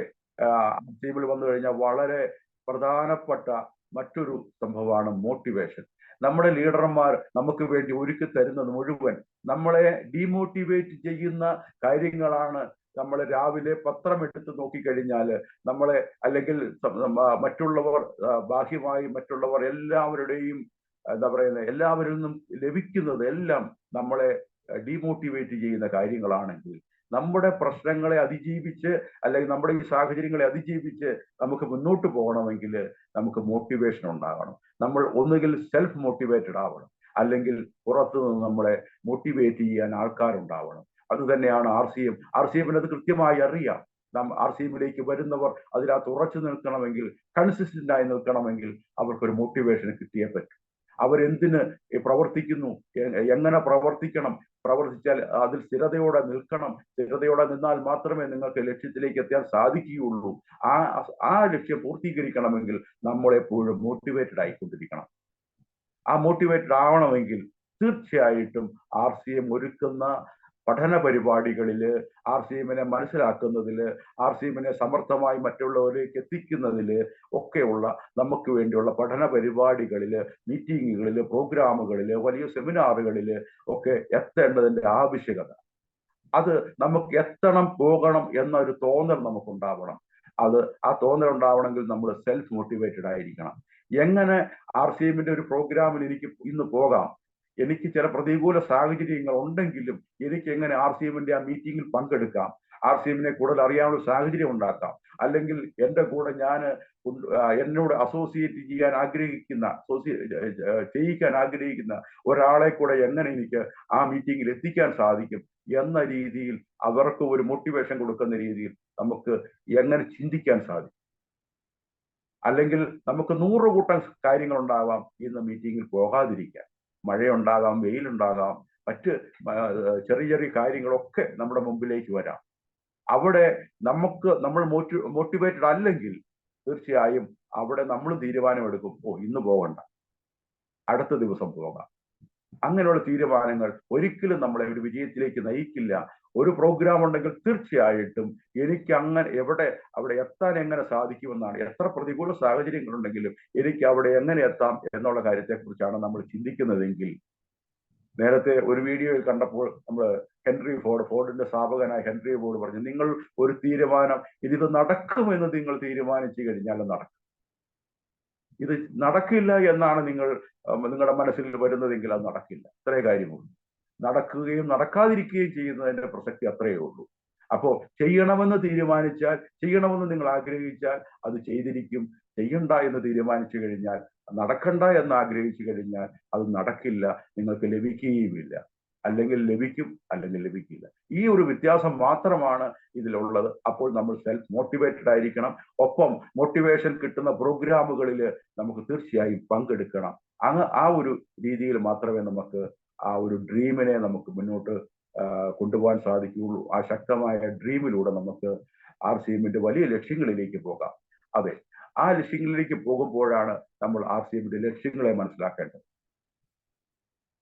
ടീമിൽ വന്നു കഴിഞ്ഞാൽ വളരെ പ്രധാനപ്പെട്ട മറ്റൊരു സംഭവമാണ് മോട്ടിവേഷൻ. നമ്മുടെ ലീഡർമാർ നമുക്ക് വേണ്ടി ഒരുക്കി തരുന്നത് മുഴുവൻ നമ്മളെ ഡീമോട്ടിവേറ്റ് ചെയ്യുന്ന കാര്യങ്ങളാണ്. നമ്മൾ രാവിലെ പത്രം എടുത്ത് നോക്കിക്കഴിഞ്ഞാൽ നമ്മളെ, അല്ലെങ്കിൽ മറ്റുള്ളവർ, ബാഹ്യമായി മറ്റുള്ളവർ എല്ലാവരുടെയും എന്താ പറയുന്നത്, എല്ലാവരിൽ നിന്നും ലഭിക്കുന്നത് എല്ലാം നമ്മളെ ഡീമോട്ടിവേറ്റ് ചെയ്യുന്ന കാര്യങ്ങളാണെങ്കിൽ, നമ്മുടെ പ്രശ്നങ്ങളെ അതിജീവിച്ച്, അല്ലെങ്കിൽ നമ്മുടെ ഈ സാഹചര്യങ്ങളെ അതിജീവിച്ച് നമുക്ക് മുന്നോട്ട് പോകണമെങ്കിൽ നമുക്ക് മോട്ടിവേഷൻ ഉണ്ടാകണം. നമ്മൾ ഒന്നുകിൽ സെൽഫ് മോട്ടിവേറ്റഡ് ആവണം, അല്ലെങ്കിൽ പുറത്തുനിന്ന് നമ്മളെ മോട്ടിവേറ്റ് ചെയ്യാൻ ആൾക്കാരുണ്ടാവണം. അത് തന്നെയാണ് RCM. RCMന് അത് കൃത്യമായി അറിയാം. RCMലേക്ക് വരുന്നവർ അതിനകത്ത് ഉറച്ചു നിൽക്കണമെങ്കിൽ, കൺസിസ്റ്റന്റ് ആയി നിൽക്കണമെങ്കിൽ അവർക്കൊരു മോട്ടിവേഷൻ കിട്ടിയേ പറ്റും. അവരെന്തിന് പ്രവർത്തിക്കുന്നു, എങ്ങനെ പ്രവർത്തിക്കണം, പ്രവർത്തിച്ചാൽ അതിൽ സ്ഥിരതയോടെ നിൽക്കണം. സ്ഥിരതയോടെ നിന്നാൽ മാത്രമേ നിങ്ങൾക്ക് ലക്ഷ്യത്തിലേക്ക് എത്താൻ സാധിക്കുകയുള്ളൂ. ആ ലക്ഷ്യം പൂർത്തീകരിക്കണമെങ്കിൽ നമ്മളെപ്പോഴും മോട്ടിവേറ്റഡ് ആയിക്കൊണ്ടിരിക്കണം. ആ മോട്ടിവേറ്റഡ് ആവണമെങ്കിൽ തീർച്ചയായിട്ടും RCM ഒരുക്കുന്ന പഠന പരിപാടികളിൽ, RCMനെ മനസ്സിലാക്കുന്നതിൽ, RCMനെ സമർത്ഥമായി മറ്റുള്ളവരിലേക്ക് എത്തിക്കുന്നതിൽ ഒക്കെയുള്ള നമുക്ക് വേണ്ടിയുള്ള പഠന പരിപാടികളിൽ, മീറ്റിങ്ങുകളിൽ, പ്രോഗ്രാമുകളിൽ, വലിയ സെമിനാറുകളിൽ ഒക്കെ എത്തേണ്ടതിന്റെ ആവശ്യകത, അത് നമുക്ക് എത്തണം, പോകണം എന്നൊരു തോന്നൽ നമുക്കുണ്ടാവണം. ആ തോന്നൽ ഉണ്ടാവണമെങ്കിൽ നമ്മൾ സെൽഫ് മോട്ടിവേറ്റഡ് ആയിരിക്കണം. എങ്ങനെ RCMന്റെ ഒരു പ്രോഗ്രാമിൽ എനിക്ക് ഇന്ന് പോകാം, എനിക്ക് ചില പ്രതികൂല സാഹചര്യങ്ങൾ ഉണ്ടെങ്കിലും എനിക്ക് എങ്ങനെ RCMന്റെ ആ മീറ്റിംഗിൽ പങ്കെടുക്കാം, RCMനെ കൂടുതൽ അറിയാനുള്ള സാഹചര്യം ഉണ്ടാക്കാം, അല്ലെങ്കിൽ എൻ്റെ കൂടെ എന്നോട് അസോസിയേറ്റ് ചെയ്യാൻ ചെയ്യിക്കാൻ ആഗ്രഹിക്കുന്ന ഒരാളെ കൂടെ എങ്ങനെ എനിക്ക് ആ മീറ്റിംഗിൽ എത്തിക്കാൻ സാധിക്കും എന്ന രീതിയിൽ അവർക്ക് ഒരു മോട്ടിവേഷൻ കൊടുക്കുന്ന രീതിയിൽ നമുക്ക് എങ്ങനെ ചിന്തിക്കാൻ സാധിക്കും. അല്ലെങ്കിൽ നമുക്ക് 100 കൂട്ടം കാര്യങ്ങളുണ്ടാവാം ഇന്ന് മീറ്റിംഗിൽ പോകാതിരിക്കാൻ. മഴയുണ്ടാകാം, വെയിലുണ്ടാകാം, മറ്റ് ചെറിയ ചെറിയ കാര്യങ്ങളൊക്കെ നമ്മുടെ മുമ്പിലേക്ക് വരാം. അവിടെ നമ്മൾ മോട്ടിവേറ്റഡ് അല്ലെങ്കിൽ തീർച്ചയായും അവിടെ നമ്മൾ തീരുമാനമെടുക്കും, ഇന്ന് പോകണ്ട, അടുത്ത ദിവസം പോകാം. അങ്ങനെയുള്ള തീരുമാനങ്ങൾ ഒരിക്കലും നമ്മളെ ഒരു വിജയത്തിലേക്ക് നയിക്കില്ല. ഒരു പ്രോഗ്രാം ഉണ്ടെങ്കിൽ തീർച്ചയായിട്ടും എനിക്ക് അവിടെ എത്താൻ എങ്ങനെ സാധിക്കുമെന്നാണ്. എത്ര പ്രതികൂല സാഹചര്യങ്ങളുണ്ടെങ്കിലും എനിക്ക് അവിടെ എങ്ങനെ എത്താം എന്നുള്ള കാര്യത്തെക്കുറിച്ചാണ് നമ്മൾ ചിന്തിക്കുന്നതെങ്കിൽ, നേരത്തെ ഒരു വീഡിയോയിൽ കണ്ടപ്പോൾ നമ്മൾ ഫോർഡിന്റെ സ്ഥാപകനായ ഹെൻറി ഫോർഡ് പറഞ്ഞു, നിങ്ങൾ ഒരു തീരുമാനം, ഇത് നടക്കുമെന്ന് നിങ്ങൾ തീരുമാനിച്ചു കഴിഞ്ഞാൽ നടക്കും. ഇത് നടക്കില്ല എന്നാണ് നിങ്ങളുടെ മനസ്സിൽ വരുന്നതെങ്കിൽ അത് നടക്കില്ല. അത്രേ കാര്യമുള്ളൂ. നടക്കുകയും നടക്കാതിരിക്കുകയും ചെയ്യുന്നതിന്റെ പ്രസക്തി അത്രയേ ഉള്ളൂ. അപ്പോൾ ചെയ്യണമെന്ന് തീരുമാനിച്ചാൽ, ചെയ്യണമെന്ന് നിങ്ങൾ ആഗ്രഹിച്ചാൽ അത് ചെയ്തിരിക്കും. ചെയ്യണ്ട എന്ന് തീരുമാനിച്ചു കഴിഞ്ഞാൽ, നടക്കണ്ട എന്ന് ആഗ്രഹിച്ചു കഴിഞ്ഞാൽ അത് നടക്കില്ല, നിങ്ങൾക്ക് ലഭിക്കുകയുമില്ല. അല്ലെങ്കിൽ ലഭിക്കും, അല്ലെങ്കിൽ ലഭിക്കില്ല. ഈ ഒരു വ്യത്യാസം മാത്രമാണ് ഇതിലുള്ളത്. അപ്പോൾ നമ്മൾ സെൽഫ് മോട്ടിവേറ്റഡ് ആയിരിക്കണം. ഒപ്പം മോട്ടിവേഷൻ കിട്ടുന്ന പ്രോഗ്രാമുകളിൽ നമുക്ക് തീർച്ചയായും പങ്കെടുക്കണം. ആ ഒരു രീതിയിൽ മാത്രമേ നമുക്ക് ആ ഒരു ഡ്രീമിനെ നമുക്ക് മുന്നോട്ട് കൊണ്ടുപോകാൻ സാധിക്കുകയുള്ളൂ. ആ ശക്തമായ ഡ്രീമിലൂടെ നമുക്ക് RCMന്റെ വലിയ ലക്ഷ്യങ്ങളിലേക്ക് പോകാം. അതെ, ആ ലക്ഷ്യങ്ങളിലേക്ക് പോകുമ്പോഴാണ് നമ്മൾ RCMന്റെ ലക്ഷ്യങ്ങളെ മനസ്സിലാക്കേണ്ടത്.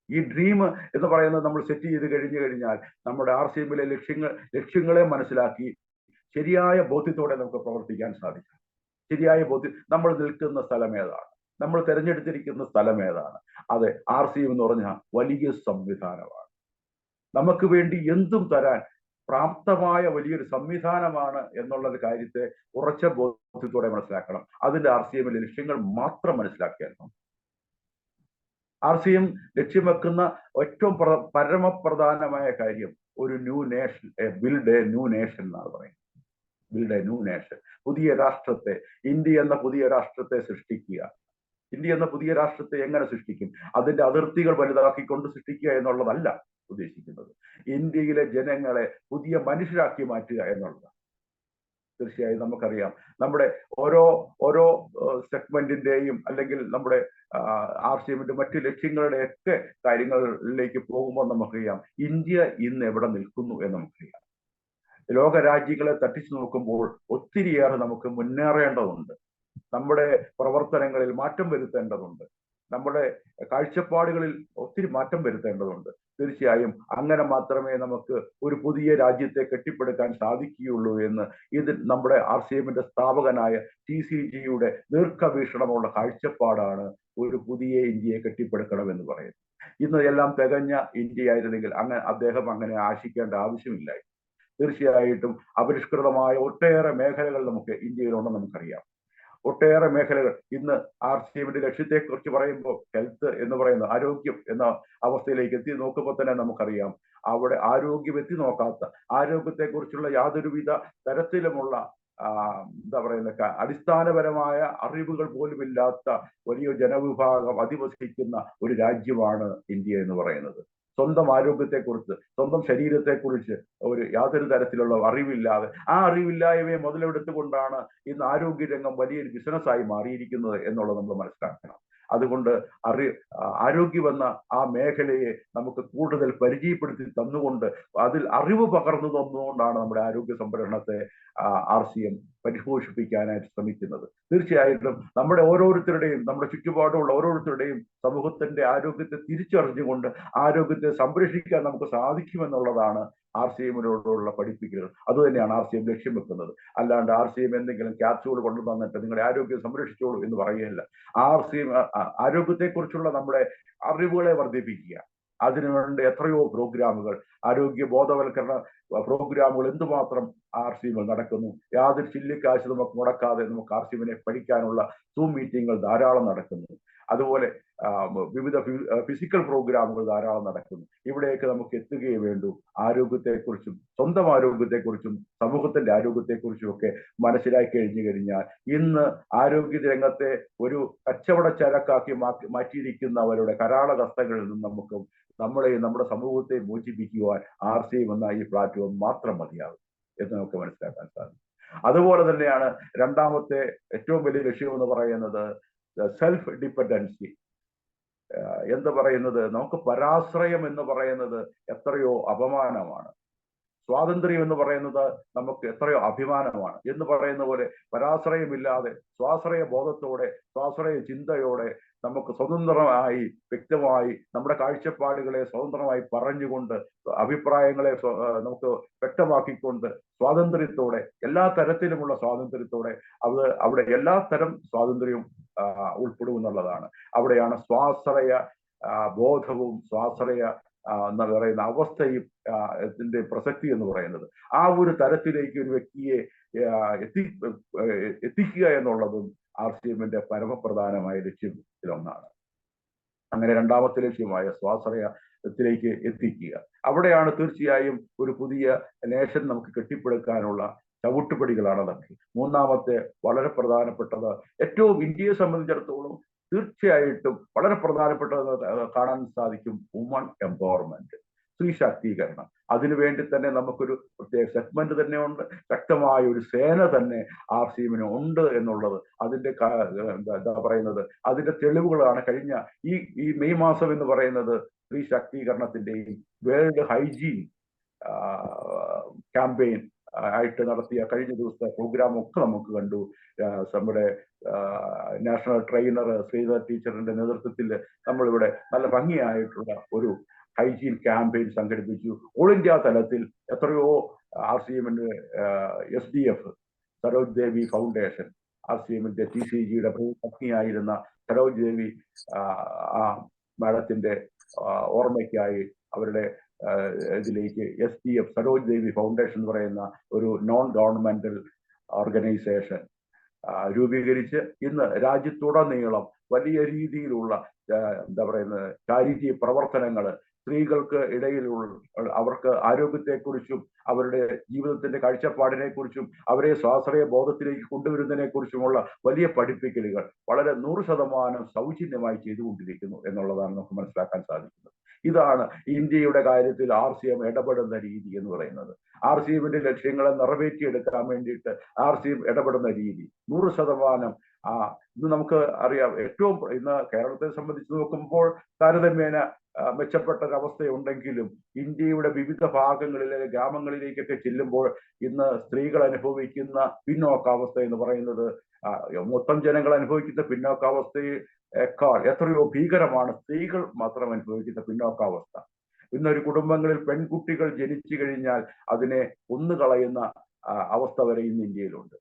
ഈ ഡ്രീം എന്ന് പറയുന്നത് നമ്മൾ സെറ്റ് ചെയ്ത് കഴിഞ്ഞാൽ നമ്മുടെ RCMലെ ലക്ഷ്യങ്ങളെ മനസ്സിലാക്കി ശരിയായ ബോധ്യത്തോടെ നമുക്ക് പ്രവർത്തിക്കാൻ സാധിക്കും. ശരിയായ ബോധ്യം, നമ്മൾ നിൽക്കുന്ന സ്ഥലം ഏതാണ്, നമ്മൾ തിരഞ്ഞെടുത്തിരിക്കുന്ന സ്ഥലം ഏതാണ്. അതെ, RCM എന്ന് പറഞ്ഞാൽ വലിയ സംവിധാനമാണ്. നമുക്ക് വേണ്ടി എന്തും തരാൻ പ്രാപ്തമായ വലിയൊരു സംവിധാനമാണ് എന്നുള്ള കാര്യത്തെ ഉറച്ച ബോധ്യത്തോടെ മനസ്സിലാക്കണം. അതിന്റെ RCMലെ ലക്ഷ്യങ്ങൾ മാത്രം മനസ്സിലാക്കിയാൽ RCM ലക്ഷ്യം വെക്കുന്ന ഏറ്റവും പരമപ്രധാനമായ കാര്യം ഒരു new nation, build A new nation എന്നാണ് പറയുന്നത്. ബിൽഡ് എ ന്യൂ നേഷൻ, പുതിയ രാഷ്ട്രത്തെ, ഇന്ത്യ എന്ന പുതിയ രാഷ്ട്രത്തെ സൃഷ്ടിക്കുക. ഇന്ത്യ എന്ന പുതിയ രാഷ്ട്രത്തെ എങ്ങനെ സൃഷ്ടിക്കും? അതിന്റെ അതിർത്തികൾ വലുതാക്കിക്കൊണ്ട് സൃഷ്ടിക്കുക എന്നുള്ളതല്ല. ഉദ്ദേശിക്കുന്നത്. ഇന്ത്യയിലെ ജനങ്ങളെ പുതിയ മനുഷ്യരാക്കി മാറ്റുക എന്നുള്ളതാണ്. തീർച്ചയായും നമുക്കറിയാം, നമ്മുടെ ഓരോ ഓരോ സെഗ്മെന്റിന്റെയും അല്ലെങ്കിൽ നമ്മുടെ RCMന്റെ മറ്റു ലക്ഷ്യങ്ങളുടെയൊക്കെ കാര്യങ്ങളിലേക്ക് പോകുമ്പോൾ നമുക്കറിയാം ഇന്ത്യ ഇന്ന് എവിടെ നിൽക്കുന്നു എന്ന് നമുക്കറിയാം. ലോക രാജ്യങ്ങളെ തട്ടിച്ചു നോക്കുമ്പോൾ ഒത്തിരിയേറെ നമുക്ക് മുന്നേറേണ്ടതുണ്ട്. നമ്മുടെ പ്രവർത്തനങ്ങളിൽ മാറ്റം വരുത്തേണ്ടതുണ്ട്. നമ്മുടെ കാഴ്ചപ്പാടുകളിൽ ഒത്തിരി മാറ്റം വരുത്തേണ്ടതുണ്ട്. തീർച്ചയായും അങ്ങനെ മാത്രമേ നമുക്ക് ഒരു പുതിയ രാജ്യത്തെ കെട്ടിപ്പടുക്കാൻ സാധിക്കുകയുള്ളൂ എന്ന് ഇത് നമ്മുടെ RCMന്റെ സ്ഥാപകനായ TCGയുടെ ദീർഘവീക്ഷണമുള്ള കാഴ്ചപ്പാടാണ് ഒരു പുതിയ ഇന്ത്യയെ കെട്ടിപ്പടുക്കണമെന്ന് പറയുന്നത്. ഇന്ന് എല്ലാം തികഞ്ഞ ഇന്ത്യയായിരുന്നെങ്കിൽ അദ്ദേഹം അങ്ങനെ ആശിക്കേണ്ട ആവശ്യമില്ല. തീർച്ചയായിട്ടും അപരിഷ്കൃതമായ ഒട്ടേറെ മേഖലകൾ നമുക്ക് ഇന്ത്യയിലുണ്ടെന്ന് നമുക്കറിയാം. ഒട്ടേറെ മേഖലകൾ ഇന്ന് RCMന്റെ ലക്ഷ്യത്തെക്കുറിച്ച് പറയുമ്പോൾ ഹെൽത്ത് എന്ന് പറയുന്ന ആരോഗ്യം എന്ന അവസ്ഥയിലേക്ക് എത്തി നോക്കുമ്പോൾ തന്നെ നമുക്കറിയാം അവിടെ ആരോഗ്യം എത്തി നോക്കാത്ത, ആരോഗ്യത്തെക്കുറിച്ചുള്ള യാതൊരുവിധ തരത്തിലുമുള്ള എന്താ പറയുന്ന അടിസ്ഥാനപരമായ അറിവുകൾ പോലുമില്ലാത്ത വലിയ ജനവിഭാഗം അധിവസിക്കുന്ന ഒരു രാജ്യമാണ് ഇന്ത്യ എന്ന് പറയുന്നത്. സ്വന്തം ആരോഗ്യത്തെക്കുറിച്ച്, സ്വന്തം ശരീരത്തെക്കുറിച്ച് യാതൊരു തരത്തിലുള്ള അറിവില്ലാതെ, ആ അറിവില്ലായ്മയെ മുതലെടുത്തുകൊണ്ടാണ് ഇന്ന് ആരോഗ്യരംഗം വലിയൊരു ബിസിനസ്സായി മാറിയിരിക്കുന്നത് എന്നുള്ളത് നമ്മൾ മനസ്സിലാക്കണം. അതുകൊണ്ട് ആരോഗ്യമെന്ന ആ മേഖലയെ നമുക്ക് കൂടുതൽ പരിചയപ്പെടുത്തി തന്നുകൊണ്ട് അതിൽ അറിവ് പകർന്നു തന്നുകൊണ്ടാണ് നമ്മുടെ ആരോഗ്യ സംരക്ഷണത്തെ RCM പരിപോഷിപ്പിക്കാനായിട്ട് ശ്രമിക്കുന്നത്. തീർച്ചയായിട്ടും നമ്മുടെ ഓരോരുത്തരുടെയും, നമ്മുടെ ചുറ്റുപാടുമുള്ള ഓരോരുത്തരുടെയും സമൂഹത്തിന്റെ ആരോഗ്യത്തെ തിരിച്ചറിഞ്ഞുകൊണ്ട് ആരോഗ്യത്തെ സംരക്ഷിക്കാൻ നമുക്ക് സാധിക്കുമെന്നുള്ളതാണ് RCMനോടുള്ള പഠിപ്പിക്കലുകൾ. അതുതന്നെയാണ് RCM ലക്ഷ്യം വെക്കുന്നത്. അല്ലാണ്ട് RCM എന്തെങ്കിലും ക്യാപ്സ്യൂൾ കൊണ്ടു തന്നിട്ട് നിങ്ങളുടെ ആരോഗ്യം സംരക്ഷിച്ചോളൂ എന്ന് പറയുകയല്ല. RCM ആരോഗ്യത്തെക്കുറിച്ചുള്ള നമ്മുടെ അറിവുകളെ വർദ്ധിപ്പിക്കുക. അതിനുവേണ്ട എത്രയോ പ്രോഗ്രാമുകൾ, ആരോഗ്യ ബോധവൽക്കരണ പ്രോഗ്രാമുകൾ എന്തുമാത്രം RCM നടക്കുന്നു. യാതൊരു ചില്ലിക്കാശ് നമുക്ക് മുടക്കാതെ നമുക്ക് RCMനെ പഠിക്കാനുള്ള സൂം മീറ്റിങ്ങുകൾ ധാരാളം നടക്കുന്നു. അതുപോലെ വിവിധ ഫിസിക്കൽ പ്രോഗ്രാമുകൾ ധാരാളം നടക്കുന്നു. ഇവിടെയൊക്കെ നമുക്ക് എത്തുകയേ വേണ്ടൂ. ആരോഗ്യത്തെക്കുറിച്ചും സ്വന്തം ആരോഗ്യത്തെക്കുറിച്ചും സമൂഹത്തിന്റെ ആരോഗ്യത്തെക്കുറിച്ചും ഒക്കെ മനസ്സിലാക്കി കഴിഞ്ഞാൽ ഇന്ന് ആരോഗ്യ രംഗത്തെ ഒരു കച്ചവട ചരക്കാക്കി മാറ്റിയിരിക്കുന്നവരുടെ കരാളകസ്തകളിൽ നിന്ന് നമുക്ക് നമ്മളെയും നമ്മുടെ സമൂഹത്തെ മോചിപ്പിക്കുവാൻ RCM എന്ന ഈ പ്ലാറ്റ്ഫോം മാത്രം മതിയാകും എന്ന് നമുക്ക് മനസ്സിലാക്കാൻ സാധിക്കും. അതുപോലെ തന്നെയാണ് രണ്ടാമത്തെ ഏറ്റവും വലിയ ലക്ഷ്യം എന്ന് പറയുന്നത് സെൽഫ് ഡിപ്പെൻഡൻസി എന്ന് പറയുന്നത്. നമുക്ക് പരാശ്രയം എന്ന് പറയുന്നത് എത്രയോ അപമാനമാണ്. സ്വാതന്ത്ര്യം എന്ന് പറയുന്നത് നമുക്ക് എത്രയോ അഭിമാനമാണ് എന്ന് പറയുന്ന പോലെ പരാശ്രയമില്ലാതെ സ്വാശ്രയ ബോധത്തോടെ, സ്വാശ്രയ ചിന്തയോടെ നമുക്ക് സ്വതന്ത്രമായി, വ്യക്തമായി നമ്മുടെ കാഴ്ചപ്പാടുകളെ സ്വതന്ത്രമായി പറഞ്ഞുകൊണ്ട്, അഭിപ്രായങ്ങളെ നമുക്ക് വ്യക്തമാക്കിക്കൊണ്ട്, സ്വാതന്ത്ര്യത്തോടെ, എല്ലാ തരത്തിലുമുള്ള സ്വാതന്ത്ര്യത്തോടെ, അവിടെ എല്ലാ തരം സ്വാതന്ത്ര്യവും ഉൾപ്പെടുമെന്നുള്ളതാണ്. അവിടെയാണ് സ്വാശ്രയ ബോധവും സ്വാശ്രയ എന്ന് പറയുന്ന അവസ്ഥയും ഇതിന്റെ പ്രസക്തി എന്ന് പറയുന്നത്. ആ ഒരു തരത്തിലേക്ക് ഒരു വ്യക്തിയെ എത്തിക്കുക എന്നുള്ളതും RCMന്റെ പരമപ്രധാനമായ ലക്ഷ്യത്തിലൊന്നാണ്. അങ്ങനെ രണ്ടാമത്തെ ലക്ഷ്യമായ സ്വാശ്രയത്തിലേക്ക് എത്തിക്കുക. അവിടെയാണ് തീർച്ചയായും ഒരു പുതിയ നേഷൻ നമുക്ക് കെട്ടിപ്പടുക്കാനുള്ള ചവിട്ടുപടികളാണ് അതൊക്കെ. മൂന്നാമത്തെ വളരെ പ്രധാനപ്പെട്ടത്, ഏറ്റവും ഇന്ത്യയെ സംബന്ധിച്ചിടത്തോളം തീർച്ചയായിട്ടും വളരെ പ്രധാനപ്പെട്ടത് കാണാൻ സാധിക്കും, വുമൺ എംപവർമെന്റ്, സ്ത്രീ ശാക്തീകരണം. അതിനുവേണ്ടി തന്നെ നമുക്കൊരു പ്രത്യേക സെഗ്മെന്റ് തന്നെ ഉണ്ട്, ശക്തമായ ഒരു സേന തന്നെ RCMന് ഉണ്ട് എന്നുള്ളത് അതിന്റെ എന്താ പറയുന്നത്, അതിന്റെ തെളിവുകളാണ്. കഴിഞ്ഞ ഈ മെയ് മാസം എന്ന് പറയുന്നത് സ്ത്രീ ശാക്തീകരണത്തിന്റെയും വേൾഡ് ഹൈജീൻ ക്യാമ്പയിൻ ആയിട്ട് നടത്തിയ കഴിഞ്ഞ ദിവസത്തെ പ്രോഗ്രാം ഒക്കെ നമുക്ക് കണ്ടു. നമ്മുടെ നാഷണൽ ട്രെയിനർ ശ്രീധർ ടീച്ചറിന്റെ നേതൃത്വത്തിൽ നമ്മളിവിടെ നല്ല ഭംഗിയായിട്ടുള്ള ഒരു ഹൈജീൻ ക്യാമ്പയിൻ സംഘടിപ്പിച്ചു. ഓൾ ഇന്ത്യ തലത്തിൽ എത്രയോ RCMന്റെ SDF സരോജ് ദേവി ഫൗണ്ടേഷൻ, RCMന്റെ TCGയുടെ പത്നിയായിരുന്ന സരോജ് ദേവി മാഡത്തിന്റെ ഓർമ്മയ്ക്കായി അവരുടെ ഇതിലേക്ക് SDF സരോജ് ദേവി ഫൗണ്ടേഷൻ എന്ന് പറയുന്ന ഒരു നോൺ ഗവൺമെന്റൽ ഓർഗനൈസേഷൻ രൂപീകരിച്ച് ഇന്ന് രാജ്യത്തുടനീളം വലിയ രീതിയിലുള്ള എന്താ പറയുന്നത് ചാരിറ്റി പ്രവർത്തനങ്ങൾ, സ്ത്രീകൾക്ക് ഇടയിലുള്ള അവർക്ക് ആരോഗ്യത്തെക്കുറിച്ചും അവരുടെ ജീവിതത്തിന്റെ കാഴ്ചപ്പാടിനെ കുറിച്ചും അവരെ സ്വാശ്രയ ബോധത്തിലേക്ക് കൊണ്ടുവരുന്നതിനെ കുറിച്ചുമുള്ള വലിയ പഠിപ്പിക്കലുകൾ വളരെ 100% സൗജന്യമായി ചെയ്തുകൊണ്ടിരിക്കുന്നു എന്നുള്ളതാണ് നമുക്ക് മനസ്സിലാക്കാൻ സാധിക്കുന്നത്. ഇതാണ് ഇന്ത്യയുടെ കാര്യത്തിൽ RCM ഇടപെടുന്ന രീതി എന്ന് പറയുന്നത്. RCMന്റെ ലക്ഷ്യങ്ങളെ നിറവേറ്റിയെടുക്കാൻ വേണ്ടിയിട്ട് RCM ഇടപെടുന്ന രീതി 100% ഇന്ന് നമുക്ക് അറിയാം. ഏറ്റവും ഇന്ന് കേരളത്തെ സംബന്ധിച്ച് നോക്കുമ്പോൾ താരതമ്യേന മെച്ചപ്പെട്ടൊരവസ്ഥയുണ്ടെങ്കിലും ഇന്ത്യയുടെ വിവിധ ഭാഗങ്ങളിലെ ഗ്രാമങ്ങളിലേക്കൊക്കെ ചെല്ലുമ്പോൾ ഇന്ന് സ്ത്രീകൾ അനുഭവിക്കുന്ന പിന്നോക്കാവസ്ഥ എന്ന് പറയുന്നത് മൊത്തം ജനങ്ങൾ അനുഭവിക്കുന്ന പിന്നോക്കാവസ്ഥയേക്കാൾ എത്രയോ ഭീകരമാണ് സ്ത്രീകൾ മാത്രം അനുഭവിക്കുന്ന പിന്നോക്കാവസ്ഥ. ഇന്നൊരു കുടുംബങ്ങളിൽ പെൺകുട്ടികൾ ജനിച്ചു കഴിഞ്ഞാൽ അതിനെ കൊന്നുകളയുന്ന അവസ്ഥ വരെ ഇന്ന് ഇന്ത്യയിലുണ്ട്.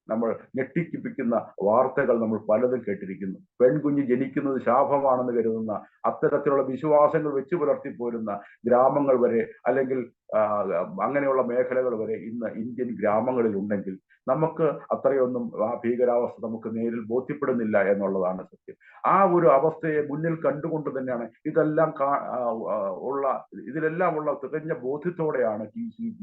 നമ്മൾ ഞെട്ടിപ്പിക്കുന്ന വാർത്തകൾ നമ്മൾ പലതും കേട്ടിരിക്കുന്നു. പെൺകുഞ്ഞ് ജനിക്കുന്നത് ശാപമാണെന്ന് കരുതുന്ന അത്തരത്തിലുള്ള വിശ്വാസങ്ങൾ വെച്ചു പുലർത്തിപ്പോരുന്ന ഗ്രാമങ്ങൾ വരെ, അല്ലെങ്കിൽ അങ്ങനെയുള്ള മേഖലകൾ വരെ ഇന്ന് ഇന്ത്യൻ ഗ്രാമങ്ങളിൽ ഉണ്ടെങ്കിൽ നമുക്ക് അത്രയൊന്നും ആ ഭീകരാവസ്ഥ നമുക്ക് നേരിൽ ബോധ്യപ്പെടുന്നില്ല എന്നുള്ളതാണ് സത്യം. ആ ഒരു അവസ്ഥയെ മുന്നിൽ കണ്ടുകൊണ്ട് തന്നെയാണ് ഇതിലെല്ലാം ഉള്ള തികഞ്ഞ ബോധ്യത്തോടെയാണ് TCG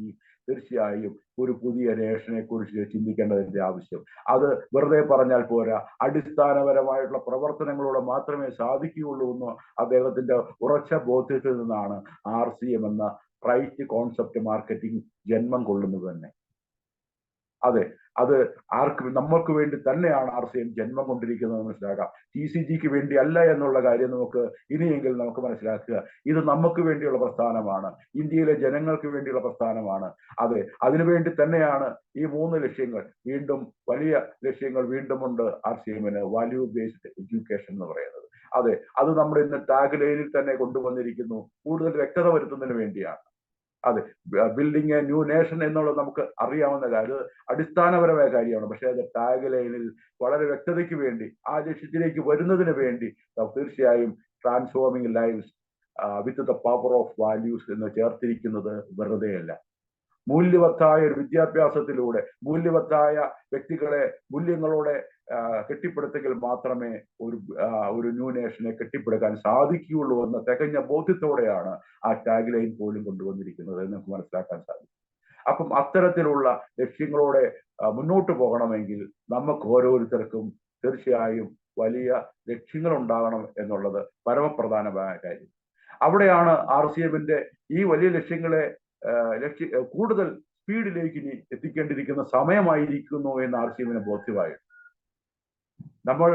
തീർച്ചയായും ഒരു പുതിയ നേഷനെ കുറിച്ച് ചിന്തിക്കേണ്ടതിന്റെ ആവശ്യം. അത് വെറുതെ പറഞ്ഞാൽ പോരാ, അടിസ്ഥാനപരമായിട്ടുള്ള പ്രവർത്തനങ്ങളോടെ മാത്രമേ സാധിക്കുകയുള്ളൂ എന്ന് അദ്ദേഹത്തിന്റെ ഉറച്ച ബോധ്യത്തിൽ നിന്നാണ് RCM എന്ന റൈറ്റ് കോൺസെപ്റ്റ് മാർക്കറ്റിംഗ് ജന്മം കൊള്ളുന്നത് തന്നെ. അതെ, അത് നമ്മൾക്ക് വേണ്ടി തന്നെയാണ് RCM ജന്മം കൊണ്ടിരിക്കുന്നത് മനസ്സിലാക്കാം. TCGക്ക് വേണ്ടി അല്ല എന്നുള്ള കാര്യം നമുക്ക് ഇനിയെങ്കിലും നമുക്ക് മനസ്സിലാക്കുക. ഇത് നമുക്ക് വേണ്ടിയുള്ള പ്രസ്ഥാനമാണ്, ഇന്ത്യയിലെ ജനങ്ങൾക്ക് വേണ്ടിയുള്ള പ്രസ്ഥാനമാണ്. അതെ, അതിനുവേണ്ടി തന്നെയാണ് ഈ 3 ലക്ഷ്യങ്ങൾ, വീണ്ടും വലിയ ലക്ഷ്യങ്ങൾ വീണ്ടുമുണ്ട് RCMന്. വാല്യൂ ബേസ്ഡ് എഡ്യൂക്കേഷൻ എന്ന് പറയുന്നത്. അതെ, അത് നമ്മുടെ ഇന്ന് ടാഗ് ലൈനിൽ തന്നെ കൊണ്ടുവന്നിരിക്കുന്നു. കൂടുതൽ വ്യക്തത വരുത്തുന്നതിന് വേണ്ടിയാണ്. അതെ, ബിൽഡിംഗ് എ ന്യൂ നേഷൻ എന്നുള്ളത് നമുക്ക് അറിയാവുന്ന കാര്യം, അടിസ്ഥാനപരമായ കാര്യമാണ്. പക്ഷെ അത് ടാഗ് ലൈനിൽ വളരെ വ്യക്തതയ്ക്ക് വേണ്ടി, ആ ലക്ഷ്യത്തിലേക്ക് വരുന്നതിന് വേണ്ടി തീർച്ചയായും transforming lives with the power of values എന്ന് ചേർത്തിരിക്കുന്നത് വെറുതെയല്ല. മൂല്യവത്തായ ഒരു വിദ്യാഭ്യാസത്തിലൂടെ മൂല്യവത്തായ വ്യക്തികളെ മൂല്യങ്ങളോടെ കെട്ടിപ്പടുത്തെങ്കിൽ മാത്രമേ ഒരു ന്യൂ നേഷനെ കെട്ടിപ്പടുക്കാൻ സാധിക്കുകയുള്ളൂ എന്ന തികഞ്ഞ ബോധ്യത്തോടെയാണ് ആ ടാഗ് ലൈൻ പോലും കൊണ്ടുവന്നിരിക്കുന്നത് എന്ന് നമുക്ക് മനസ്സിലാക്കാൻ സാധിക്കും. അപ്പം അത്തരത്തിലുള്ള ലക്ഷ്യങ്ങളോടെ മുന്നോട്ട് പോകണമെങ്കിൽ നമുക്ക് ഓരോരുത്തർക്കും തീർച്ചയായും വലിയ ലക്ഷ്യങ്ങൾ ഉണ്ടാകണം എന്നുള്ളത് പരമപ്രധാനമായ കാര്യം. അവിടെയാണ് RCMന്റെ ഈ വലിയ ലക്ഷ്യങ്ങളെ കൂടുതൽ സ്പീഡിലേക്ക് ഇനി എത്തിക്കേണ്ടിയിരിക്കുന്ന സമയമായിരിക്കുന്നു എന്ന് RCMന് ബോധ്യമായി. നമ്മൾ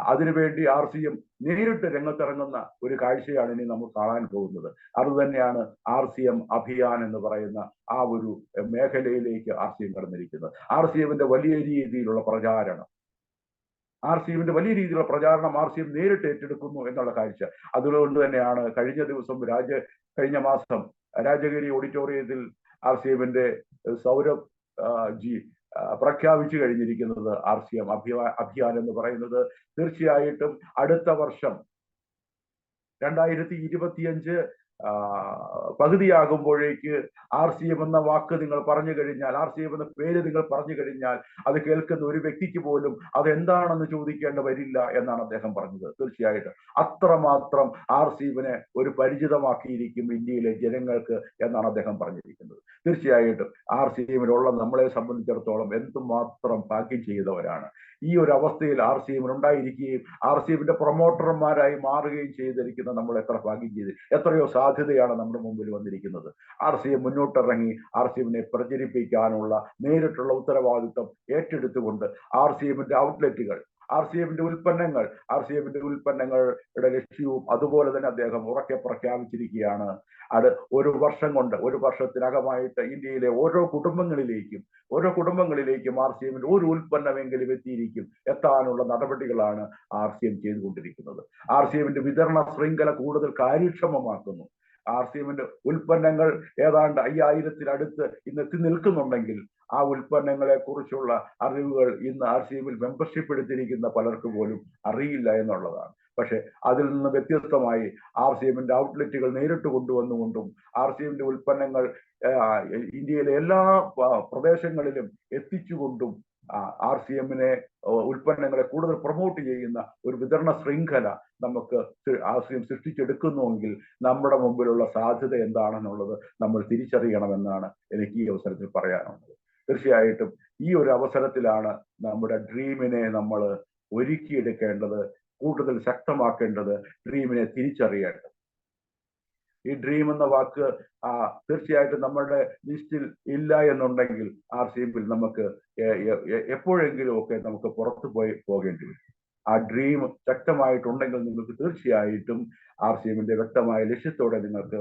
അതിനുവേണ്ടി RCM നേരിട്ട് രംഗത്തിറങ്ങുന്ന ഒരു കാഴ്ചയാണ് ഇനി നമ്മൾ കാണാൻ പോകുന്നത്. അതുതന്നെയാണ് RCM അഭിയാൻ എന്ന് പറയുന്ന ആ ഒരു മേഖലയിലേക്ക് RCM കടന്നിരിക്കുന്നത്. RCMന്റെ വലിയ രീതിയിലുള്ള പ്രചാരണം RCM നേരിട്ട് ഏറ്റെടുക്കുന്നു എന്നുള്ള കാഴ്ച. അതുകൊണ്ട് തന്നെയാണ് കഴിഞ്ഞ മാസം രാജഗിരി ഓഡിറ്റോറിയത്തിൽ RCMന്റെ സൗരഭ് ജി പ്രഖ്യാപിച്ചു കഴിഞ്ഞിരിക്കുന്നത് RCM അഭിയാൻ എന്ന് പറയുന്നത് തീർച്ചയായിട്ടും അടുത്ത വർഷം 2025 പകുതിയാകുമ്പോഴേക്ക് RCM എന്ന വാക്ക് നിങ്ങൾ പറഞ്ഞു കഴിഞ്ഞാൽ, RCM എന്ന പേര് നിങ്ങൾ പറഞ്ഞു കഴിഞ്ഞാൽ അത് കേൾക്കുന്ന ഒരു വ്യക്തിക്ക് പോലും അതെന്താണെന്ന് ചോദിക്കേണ്ട വരില്ല എന്നാണ് അദ്ദേഹം പറഞ്ഞത്. തീർച്ചയായിട്ടും അത്രമാത്രം RCMനെ ഒരു പരിചിതമാക്കിയിരിക്കും ഇന്ത്യയിലെ ജനങ്ങൾക്ക് എന്നാണ് അദ്ദേഹം പറഞ്ഞിരിക്കുന്നത്. തീർച്ചയായിട്ടും RCMലുള്ള നമ്മളെ സംബന്ധിച്ചിടത്തോളം എന്തുമാത്രം ഭാഗ്യം ചെയ്തവരാണ്. ഈ ഒരു അവസ്ഥയിൽ RCM ഉണ്ടായിരിക്കുകയും RCMന്റെ പ്രൊമോട്ടർമാരായി മാറുകയും ചെയ്തിരിക്കുന്ന നമ്മൾ എത്ര ഭാഗ്യം ചെയ്ത്, എത്രയോ സാധ്യതയാണ് നമ്മുടെ മുമ്പിൽ വന്നിരിക്കുന്നത്. RCM മുന്നോട്ടിറങ്ങി RCMനെ പ്രചരിപ്പിക്കാനുള്ള നേരിട്ടുള്ള ഉത്തരവാദിത്വം ഏറ്റെടുത്തുകൊണ്ട് RCMന്റെ ഔട്ട്ലെറ്റുകൾ, RCMന്റെ ഉൽപ്പന്നങ്ങളുടെ ലക്ഷ്യവും അതുപോലെ തന്നെ അദ്ദേഹം ഉറക്കെ പ്രഖ്യാപിച്ചിരിക്കുകയാണ്. അത് ഒരു വർഷത്തിനകമായിട്ട് ഇന്ത്യയിലെ ഓരോ കുടുംബങ്ങളിലേക്കും RCMന്റെ ഒരു ഉൽപ്പന്നമെങ്കിലും എത്താനുള്ള നടപടികളാണ് RCM ചെയ്തുകൊണ്ടിരിക്കുന്നത്. RCMന്റെ വിതരണ ശൃംഖല കൂടുതൽ കാര്യക്ഷമമാക്കുന്നു. RCMന്റെ ഉൽപ്പന്നങ്ങൾ ഏതാണ്ട് 5000-അടുത്ത് ഇന്ന് എത്തി നിൽക്കുന്നുണ്ടെങ്കിൽ ആ ഉൽപ്പന്നങ്ങളെ കുറിച്ചുള്ള അറിവുകൾ ഇന്ന് RCMൽ മെമ്പർഷിപ്പ് എടുത്തിരിക്കുന്ന പലർക്ക് പോലും അറിയില്ല എന്നുള്ളതാണ്. പക്ഷെ അതിൽ നിന്ന് വ്യത്യസ്തമായി RCMന്റെ ഔട്ട്ലെറ്റുകൾ നേരിട്ട് കൊണ്ടുവന്നുകൊണ്ടും RCMന്റെ ഉൽപ്പന്നങ്ങൾ ഇന്ത്യയിലെ എല്ലാ പ്രദേശങ്ങളിലും എത്തിച്ചുകൊണ്ടും RCMനെ ഉൽപ്പന്നങ്ങളെ കൂടുതൽ പ്രൊമോട്ട് ചെയ്യുന്ന ഒരു വിതരണ ശൃംഖല നമുക്ക് RCM സൃഷ്ടിച്ചെടുക്കുന്നുവെങ്കിൽ നമ്മുടെ മുമ്പിലുള്ള സാധ്യത എന്താണെന്നുള്ളത് നമ്മൾ തിരിച്ചറിയണമെന്നാണ് എനിക്ക് ഈ അവസരത്തിൽ പറയാനുള്ളത്. തീർച്ചയായിട്ടും ഈ ഒരു അവസരത്തിലാണ് നമ്മുടെ ഡ്രീമിനെ നമ്മൾ ഒരുക്കിയെടുക്കേണ്ടത്, കൂടുതൽ ശക്തമാക്കേണ്ടത്, ഡ്രീമിനെ തിരിച്ചറിയേണ്ടത്. ഈ ഡ്രീം എന്ന വാക്ക് തീർച്ചയായിട്ടും നമ്മളുടെ ലിസ്റ്റിൽ ഇല്ല എന്നുണ്ടെങ്കിൽ RCMൽ നമുക്ക് എപ്പോഴെങ്കിലും ഒക്കെ നമുക്ക് പുറത്തു പോകേണ്ടി വരും. ആ ഡ്രീം ശക്തമായിട്ടുണ്ടെങ്കിൽ നിങ്ങൾക്ക് തീർച്ചയായിട്ടും RCMന്റെ വ്യക്തമായ ലക്ഷ്യത്തോടെ നിങ്ങൾക്ക്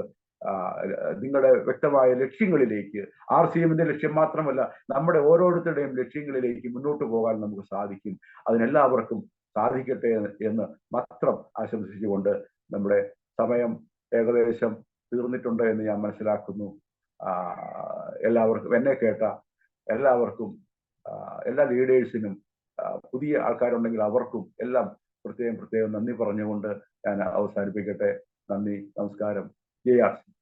നിങ്ങളുടെ വ്യക്തമായ ലക്ഷ്യങ്ങളിലേക്ക്, RCMന്റെ ലക്ഷ്യം മാത്രമല്ല നമ്മുടെ ഓരോരുത്തരുടെയും ലക്ഷ്യങ്ങളിലേക്ക് മുന്നോട്ട് പോകാൻ നമുക്ക് സാധിക്കും. അതിനെല്ലാവർക്കും സാധിക്കട്ടെ എന്ന് മാത്രം ആശംസിച്ചുകൊണ്ട് നമ്മുടെ സമയം ഏകദേശം തീർന്നിട്ടുണ്ട് എന്ന് ഞാൻ മനസ്സിലാക്കുന്നു. എല്ലാവർക്കും, എന്നെ കേട്ട എല്ലാവർക്കും, എല്ലാ ലീഡേഴ്സിനും, പുതിയ ആൾക്കാരുണ്ടെങ്കിൽ അവർക്കും എല്ലാം പ്രത്യേകം നന്ദി പറഞ്ഞുകൊണ്ട് ഞാൻ അവസാനിപ്പിക്കട്ടെ. നന്ദി, നമസ്കാരം. ജയ RCM.